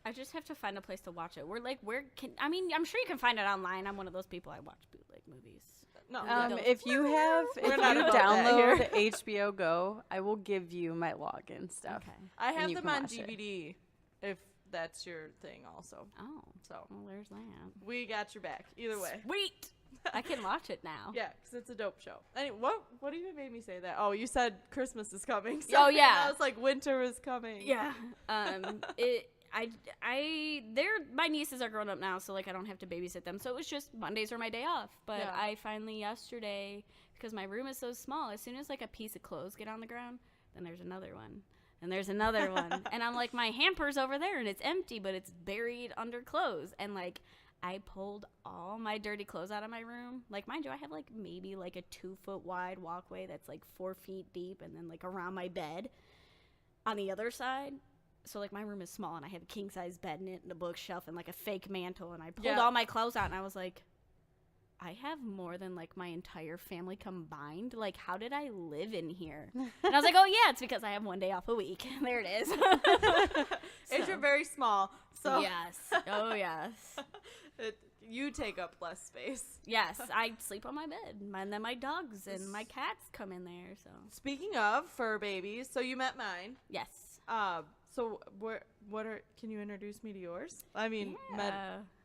I just have to find a place to watch it. I'm sure you can find it online. I'm one of those people. I watch bootleg movies. No. If you download HBO Go, I will give you my login stuff. Okay. I have them on DVD if that's your thing also. Oh. So well, there's that. We got your back. Either way. Sweet. I can watch it now. Yeah, because it's a dope show. Anyway, what even made me say that? Oh, you said Christmas is coming. Oh, yeah. I was like, winter is coming. Yeah. My nieces are grown up now, so like I don't have to babysit them. So it was just Mondays were my day off. But I finally yesterday, because my room is so small, as soon as like a piece of clothes get on the ground, then there's another one. And there's another one. And I'm like, my hamper's over there and it's empty, but it's buried under clothes. And like I pulled all my dirty clothes out of my room. Like, mind you, I have like maybe like a 2-foot wide walkway that's like 4 feet deep, and then like around my bed on the other side. So like my room is small, and I have a king size bed in it and a bookshelf and like a fake mantle. And I pulled all my clothes out, and I was like, I have more than like my entire family combined. Like, how did I live in here? And I was like, oh yeah, it's because I have one day off a week. There it is. It's very small. So yes. Oh yes. You take up less space. Yes, I sleep on my bed, and then my dogs and my cats come in there. So speaking of fur babies, so you met mine. Yes. So can you introduce me to yours? I mean,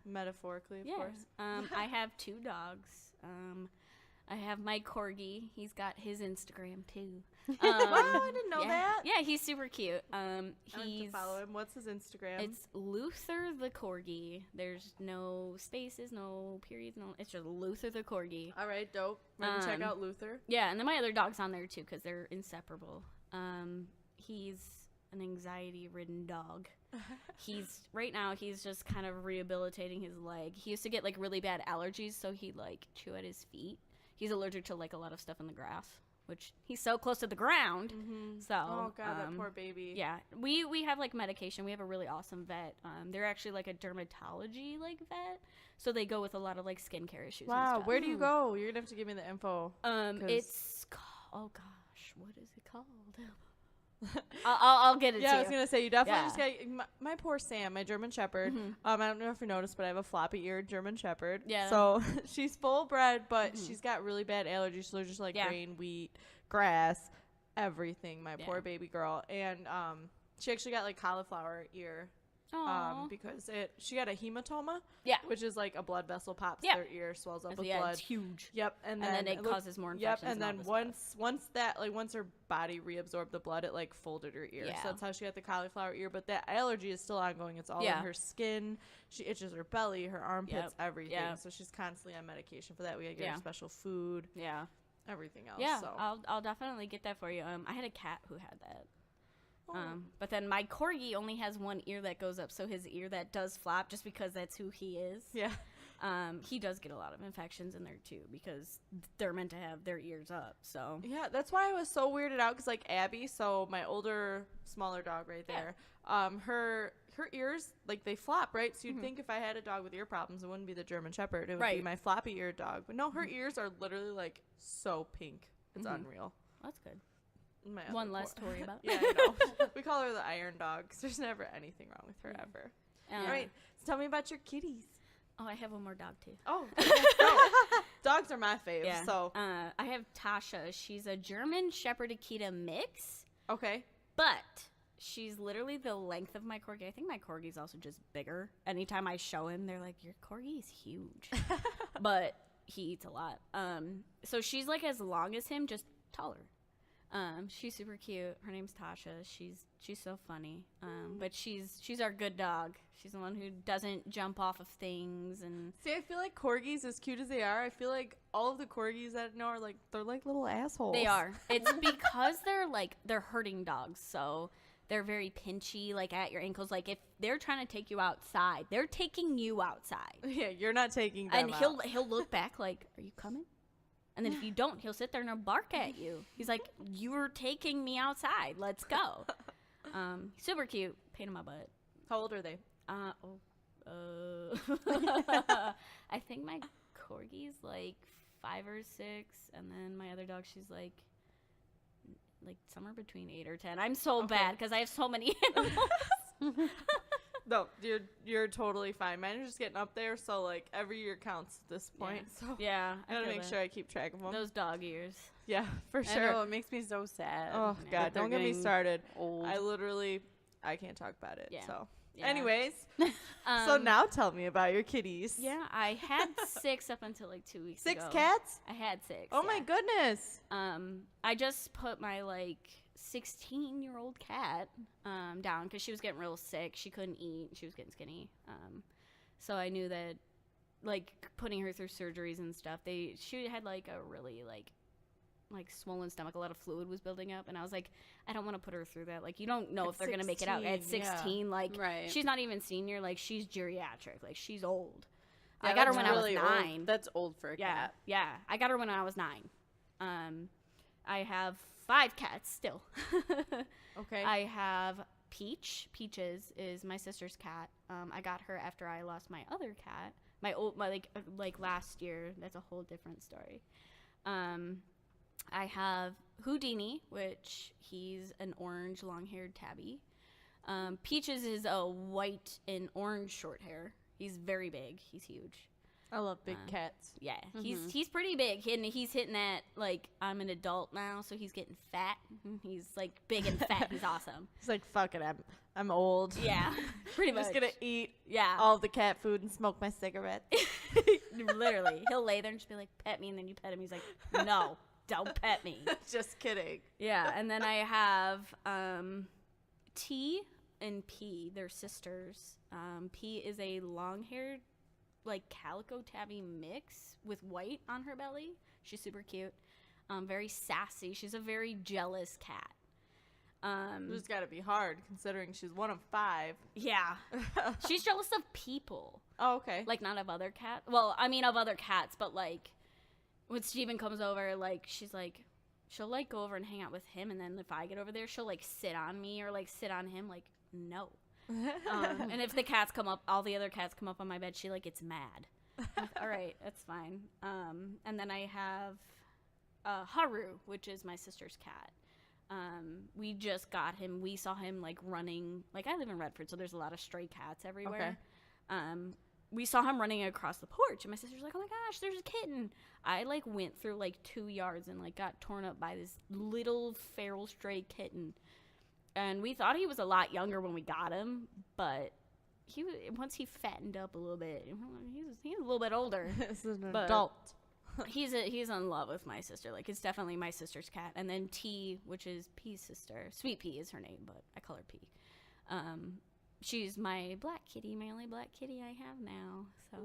metaphorically, of course. I have 2 dogs. I have my corgi. He's got his Instagram too. Wow, I didn't know that. Yeah, he's super cute. I have to follow him. What's his Instagram? It's Luther the Corgi. There's no spaces, no periods, no. It's just Luther the Corgi. All right, dope. Maybe check out Luther. Yeah, and then my other dog's on there too because they're inseparable. He's an anxiety-ridden dog. Right now he's just kind of rehabilitating his leg. He used to get like really bad allergies, so he'd like chew at his feet. He's allergic to like a lot of stuff in the grass, which he's so close to the ground. Mm-hmm. So oh god, that poor baby. Yeah, we have like medication. We have a really awesome vet. They're actually like a dermatology like vet, so they go with a lot of like skincare issues. Wow, and stuff. Where do you go? You're gonna have to give me the info. It's oh gosh, what is it called? I'll get it. Yeah, I was gonna say you definitely just got my poor Sam, my German Shepherd. Mm-hmm. I don't know if you noticed, but I have a floppy-eared German Shepherd. Yeah. So she's full bred, but she's got really bad allergies. So just like grain, wheat, grass, everything. My poor baby girl, and she actually got like cauliflower ear. Because she got a hematoma, which is like a blood vessel pops their ear, swells up with blood. It's huge. Yep, and then it causes more infections. Yep, and then once her body reabsorbed the blood, it like folded her ear. So that's how she got the cauliflower ear. But that allergy is still ongoing. It's all in her skin. She itches her belly, her armpits, everything. Yeah. So she's constantly on medication for that. We gotta get her special food. Yeah, everything else. Yeah, so. I'll definitely get that for you. I had a cat who had that. But then my corgi only has one ear that goes up, so his ear that does flop just because that's who he is. Yeah. He does get a lot of infections in there too because they're meant to have their ears up. So yeah, that's why I was so weirded out because like Abby, so my older, smaller dog right there, her ears like they flop, right? So you'd think if I had a dog with ear problems, it wouldn't be the German Shepherd, it would be my floppy eared dog. But no, her ears are literally like so pink, it's unreal. That's good. One less to worry about. Yeah, I know. We call her the iron dog because there's never anything wrong with her ever. All right, so tell me about your kitties. Oh, I have one more dog too. Oh, dogs are my fave. Yeah. So I have Tasha. She's a German Shepherd Akita mix. Okay. But she's literally the length of my corgi. I think my corgi's also just bigger. Anytime I show him, they're like, "Your corgi is huge," but he eats a lot. So she's like as long as him, just taller. She's super cute. Her name's Tasha. She's so funny. But she's our good dog. She's the one who doesn't jump off of things and see, I feel like corgis, as cute as they are, I feel like all of the corgis that I know are like they're like little assholes. They are. It's because they're herding dogs, so they're very pinchy, like at your ankles. Like if they're trying to take you outside, they're taking you outside. Yeah, you're not taking them and he'll look back like, "Are you coming?" And then if you don't, he'll sit there and bark at you. He's like, "You're taking me outside. Let's go." Super cute. Pain in my butt. How old are they? I think my corgi's like 5 or 6, and then my other dog, she's like somewhere between 8 or 10. I'm so bad because I have so many animals. No, you're totally fine. Mine are just getting up there, so like every year counts at this point. Yeah. So yeah, I gotta make sure I keep track of them. Those dog ears. Yeah, for sure. I know, it makes me so sad. Oh God, don't get me started. Old. I can't talk about it. Yeah. So, Yeah. anyways, so now tell me about your kitties. Yeah, I had 6 up until like 2 weeks ago. 6 cats? I had 6. Oh my goodness. I just put my like 16-year-old cat down because she was getting real sick. She couldn't eat. She was getting skinny. So I knew that like putting her through surgeries and stuff, she had like a really like swollen stomach. A lot of fluid was building up, and I was like, I don't want to put her through that. Like, you don't know if they're gonna make it out at 16. Yeah. Like, she's not even senior. Like, she's geriatric. Like, she's old. Yeah, I got her when really I was 9. Old. That's old for a cat. Yeah, I got her when I was 9. I have 5 cats still. Okay. I have Peaches is my sister's cat. I got her after I lost my other cat. My last year. That's a whole different story. I have Houdini, which he's an orange long-haired tabby. Peaches is a white and orange short hair. He's very big. He's huge. I love big cats. Yeah, he's pretty big, and he's hitting that, like, I'm an adult now, so he's getting fat. He's, like, big and fat. He's awesome. He's like, fuck it, I'm old. Yeah, pretty much. I'm just gonna eat Yeah. all the cat food and smoke my cigarette. Literally. He'll lay there and just be like, pet me, and then you pet him. He's like, no, don't pet me. Just kidding. Yeah, and then I have T and P. They're sisters. P is a long-haired, like, calico tabby mix with white on her belly. She's super cute. Very sassy. She's a very jealous cat. It's got to be hard considering she's one of 5. Yeah. She's jealous of people. Oh, okay. Like, not of other cats. Well, I mean, of other cats, but, like, when Steven comes over, like, she's like, she'll, like, go over and hang out with him, and then if I get over there, she'll, like, sit on me or, like, sit on him. Like, no. And if the cats come up, all the other cats come up on my bed, she, like, gets mad. Like, all right, that's fine. And then I have Haru, which is my sister's cat. We just got him. We saw him, like, running. Like, I live in Redford, so there's a lot of stray cats everywhere. Okay. We saw him running across the porch, and my sister's like, oh, my gosh, there's a kitten. I, like, went through, like, 2 yards and, like, got torn up by this little feral stray kitten. And we thought he was a lot younger when we got him, but once he fattened up a little bit, he's a little bit older. This is an adult. He's in love with my sister. Like, it's definitely my sister's cat. And then T, which is P's sister. Sweet Pea is her name, but I call her P. She's my black kitty, my only black kitty I have now. So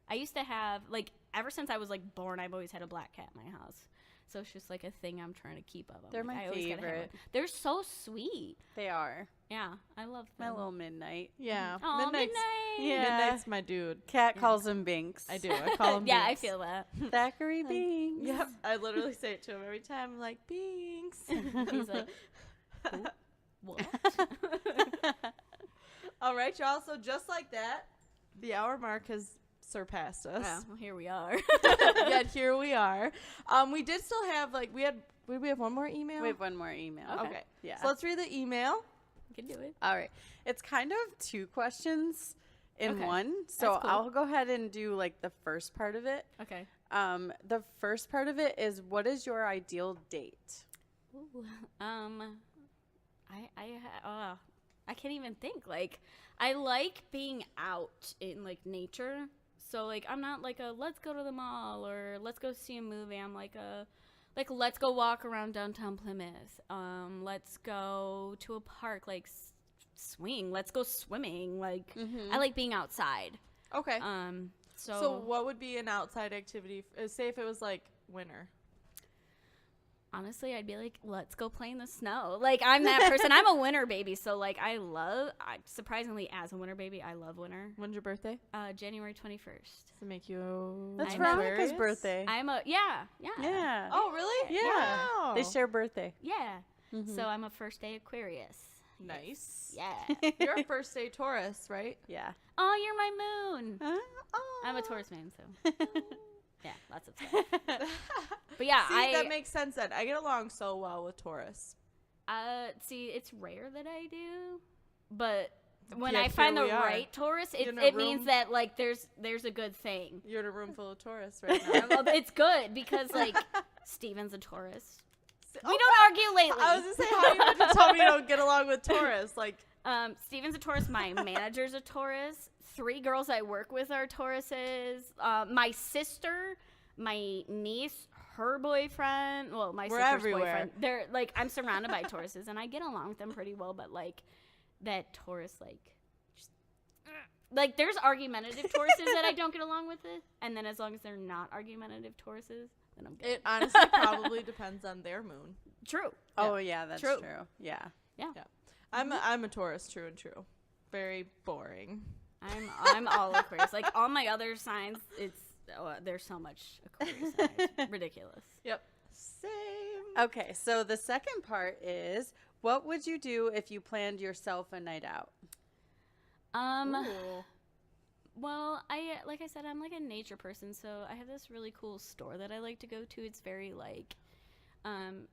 I used to have, like, ever since I was, like, born, I've always had a black cat in my house. So it's just, like, a thing I'm trying to keep up. They're my favorite. They're so sweet. They are. Yeah, I love them. My little Midnight. Yeah. Oh, Midnight. Yeah. Midnight's my dude. Cat calls him Binks. I do. I call him yeah, Binks. I feel that. Thackeray Binks. Yep. I literally say it to him every time. I'm like, Binks. He's like, what? All right, y'all. So just like that, the hour mark has surpassed us. Yeah, well, here we are. Yet here we are. We did still have, like, we have one more email? We have one more email. Okay. Yeah. So let's read the email. You can do it. All right. It's kind of 2 questions in one. So That's cool. I'll go ahead and do, like, the first part of it. Okay. The first part of it is, what is your ideal date? Ooh, I can't even think. Like, I like being out in, like, nature. So, like, I'm not like let's go to the mall or let's go see a movie. I'm like let's go walk around downtown Plymouth. Let's go to a park, like, swing. Let's go swimming. Like, I like being outside. Okay. So what would be an outside activity? Say if it was, like, winter. Honestly, I'd be like, let's go play in the snow. Like, I'm that person. I'm a winter baby. So, like, surprisingly, as a winter baby, I love winter. When's your birthday? January 21st. Does it make you... That's I'm Veronica's birthday. Yeah. Oh, really? Yeah. Wow. They share birthday. Yeah. So I'm a first day Aquarius. Nice. Yeah. You're a first day Taurus, right? Yeah. Oh, you're my moon. Oh. I'm a Taurus moon, so. Yeah, lots of stuff. But yeah, See, that makes sense then. I get along so well with Taurus. See, it's rare that I do, but when I find the right Taurus, it means that like there's a good thing. You're in a room full of Taurus right now. Well, it's good because like Steven's a Taurus. We don't argue lately. I was gonna say, how you gonna tell me you don't get along with Taurus? Like, Steven's a Taurus. My manager's a Taurus. 3 girls I work with are Tauruses. My sister, my niece, her boyfriend. Well, my sister's everywhere. boyfriend. They're like, I'm surrounded by Tauruses, and I get along with them pretty well. But like, that Taurus, like there's argumentative Tauruses that I don't get along with it, and then as long as they're not argumentative Tauruses, then I'm good. it honestly probably depends on their moon. True. Oh yeah, that's true. Yeah. I'm a Taurus, true and true. Very boring. I'm all Aquarius. Like all my other signs, there's so much Aquarius. It's ridiculous. Yep. Same. Okay, so the second part is, what would you do if you planned yourself a night out? Ooh. Well, like I said, I'm like a nature person, so I have this really cool store that I like to go to. It's very like,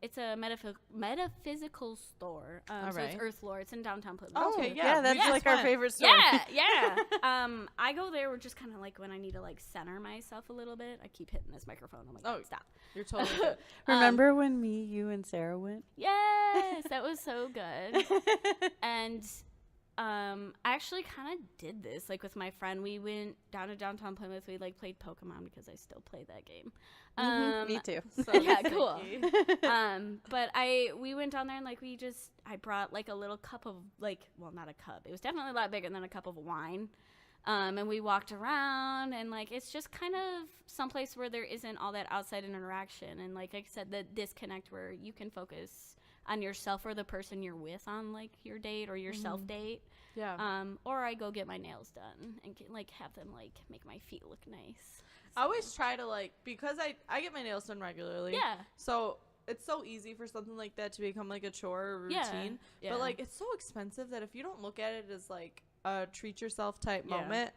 it's a metaphysical store. So it's Earth Lore. It's in downtown Plymouth. Oh, okay, yeah, that's like our favorite store. Yeah. I go there with just kind of like when I need to like center myself a little bit. I keep hitting this microphone. I'm like, stop. You're totally good. Remember when me, you, and Sarah went? Yes, that was so good. And I actually kind of did this like with my friend. We went down to downtown Plymouth. We like played Pokemon because I still play that game. Me too. So yeah, cool. But we went down there and like I brought like a little cup of like, well, not a cup. It was definitely a lot bigger than a cup of wine. And we walked around and like it's just kind of someplace where there isn't all that outside interaction, and like I said, the disconnect where you can focus on yourself or the person you're with on like your date or your self date. Yeah. Or I go get my nails done and like have them like make my feet look nice. I always try to like, because I get my nails done regularly. Yeah. So it's so easy for something like that to become like a chore or routine. Yeah. But like it's so expensive that if you don't look at it as like a treat yourself type moment,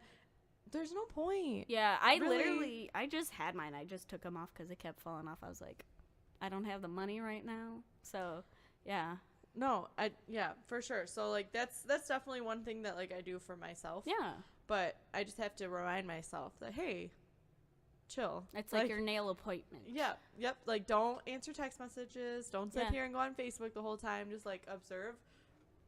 there's no point. Yeah. I just had mine. I just took them off because it kept falling off. I was like, I don't have the money right now. So yeah. No, for sure. So like that's definitely one thing that like I do for myself. Yeah. But I just have to remind myself that, hey, chill. It's like your nail appointment. Yeah. Yep. Like don't answer text messages. Don't sit here and go on Facebook the whole time. Just like observe,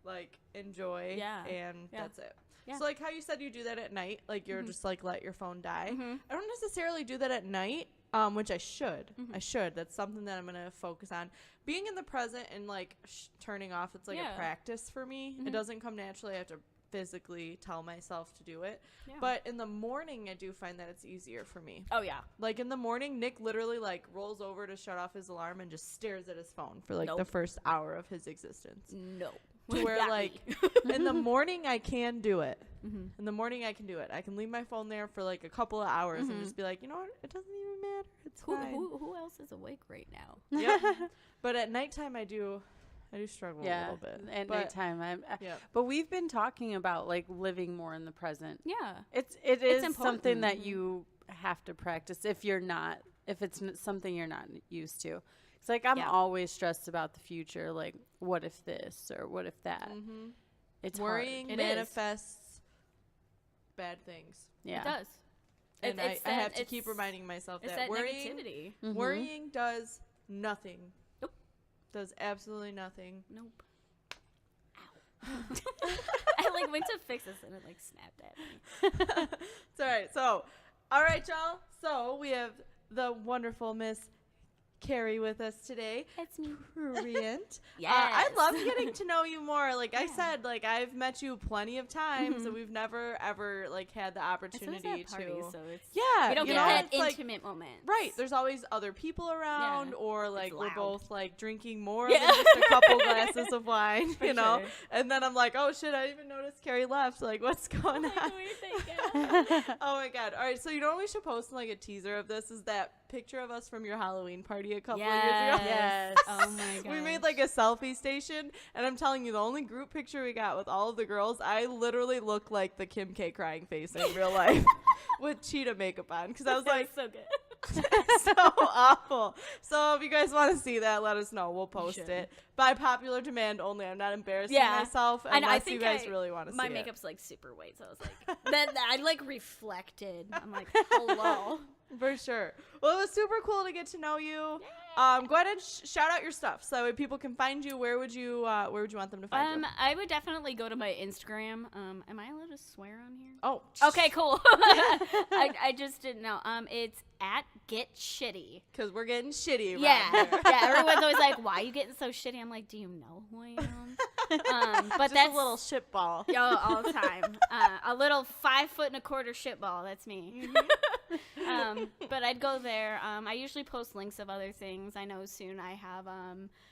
like enjoy. Yeah. And that's it. Yeah. So like how you said you do that at night, like you're just like let your phone die. I don't necessarily do that at night. Which I should. I should. That's something that I'm going to focus on. Being in the present and, like, turning off, it's like a practice for me. It doesn't come naturally. I have to physically tell myself to do it. Yeah. But in the morning, I do find that it's easier for me. Oh, yeah. Like, in the morning, Nick literally, like, rolls over to shut off his alarm and just stares at his phone for, like, the first hour of his existence. No. To where, like, in the morning, I can do it. In the morning, I can do it. I can leave my phone there for, like, a couple of hours and just be like, you know what? It doesn't even matter. It's fine. Who else is awake right now? Yep. But at nighttime, I do struggle a little bit. At nighttime, but we've been talking about like living more in the present. Yeah, it is something that you have to practice if it's something you're not used to. It's like I'm always stressed about the future. Like, what if this or what if that? It's worrying hard. manifests bad things. Yeah, it does. And I have to keep reminding myself that worrying, negativity. Worrying does nothing. Nope. Does absolutely nothing. Nope. Ow. I like went to fix this and it like snapped at me. It's all right. So, all right, y'all. So we have the wonderful Miss Carrie with us today. That's me. Prurient. Yes. I love getting to know you more. Like I said, like I've met you plenty of times, and we've never ever like had the opportunity party, to. so it's, we don't get that intimate moment. Right. There's always other people around, or like we're both like drinking more Yeah. than just a couple glasses of wine, For you know. sure. And then I'm like, oh shit, I didn't even notice Carrie left. Like, what's going on? Oh my god. All right. So you know what we should post like a teaser of this is that picture of us from your Halloween party a couple of years ago. Yes. Oh my god. We made like a selfie station, and I'm telling you, the only group picture we got with all of the girls, I literally look like the Kim K crying face in real life with cheetah makeup on, because I was like, so good. So awful. So if you guys want to see that, let us know. We'll post it by popular demand only. I'm not embarrassing myself unless I think you guys really want to see it. My makeup's like super white, so I was like, then I like reflected. I'm like, hello. For sure. Well, it was super cool to get to know you. Go ahead and shout out your stuff so that way people can find you. Where would you want them to find you? I would definitely go to my Instagram. Am I allowed to swear on here? Oh. Okay, cool. I just didn't know. It's @getshitty. Because we're getting shitty. Yeah. Everyone's always like, why are you getting so shitty? I'm like, do you know who I am? But just that's a little shitball. All the time. A little 5 foot and a quarter shitball. That's me. But I'd go there. I usually post links of other things. I know soon I have,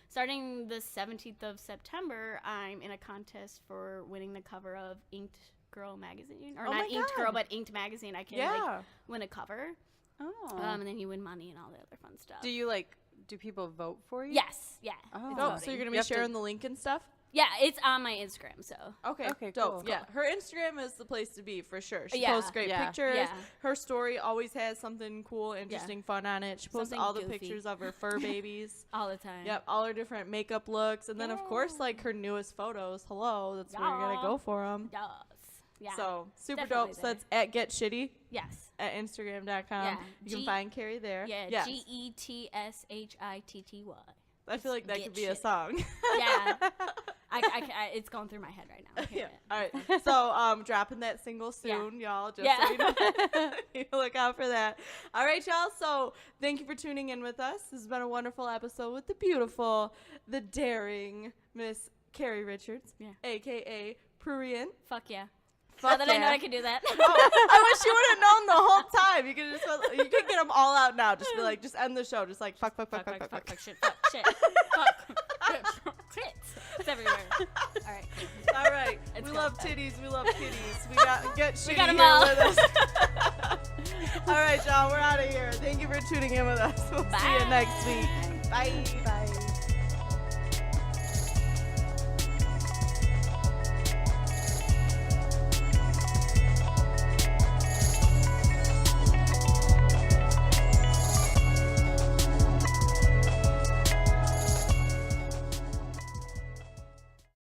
starting the 17th of September, I'm in a contest for winning the cover of Inked Girl magazine. Or not Inked Girl, but Inked magazine. I can win a cover. Oh. And then you win money and all the other fun stuff. Do people vote for you? Yes. Yeah. Oh, so you're going to be sharing the link and stuff? Yeah, it's on my Instagram, so. Okay, dope. Cool. Yeah, her Instagram is the place to be for sure. She posts great pictures. Yeah. Her story always has something cool, interesting, fun on it. She posts all the pictures of her fur babies. All the time. Yep, all her different makeup looks. And then, of course, like her newest photos. Hello, that's where you're going to go for them. Yes. Yeah. So, super dope. So that's @getshitty. Yes. At Instagram.com. Yeah. You can find Carrie there. Yeah, yes. GETSHITTY. I feel like that could be a song. Yeah. It's going through my head right now. Yeah. All right. So, dropping that single soon, y'all. Just so you know. You look out for that. All right, y'all. So, thank you for tuning in with us. This has been a wonderful episode with the beautiful, the daring Miss Carrie Richards, a.k.a. Prurient. Fuck yeah. Now that I know I can do that. Oh, I wish you would have known the whole time. You could get them all out now. Just be like, just end the show. Just like fuck, shit, fuck, shit, tits. It's everywhere. All right. We love titties. We love kitties. We got shitty got 'em here all. with us. All right, y'all. We're out of here. Thank you for tuning in with us. We'll see you next week. Bye.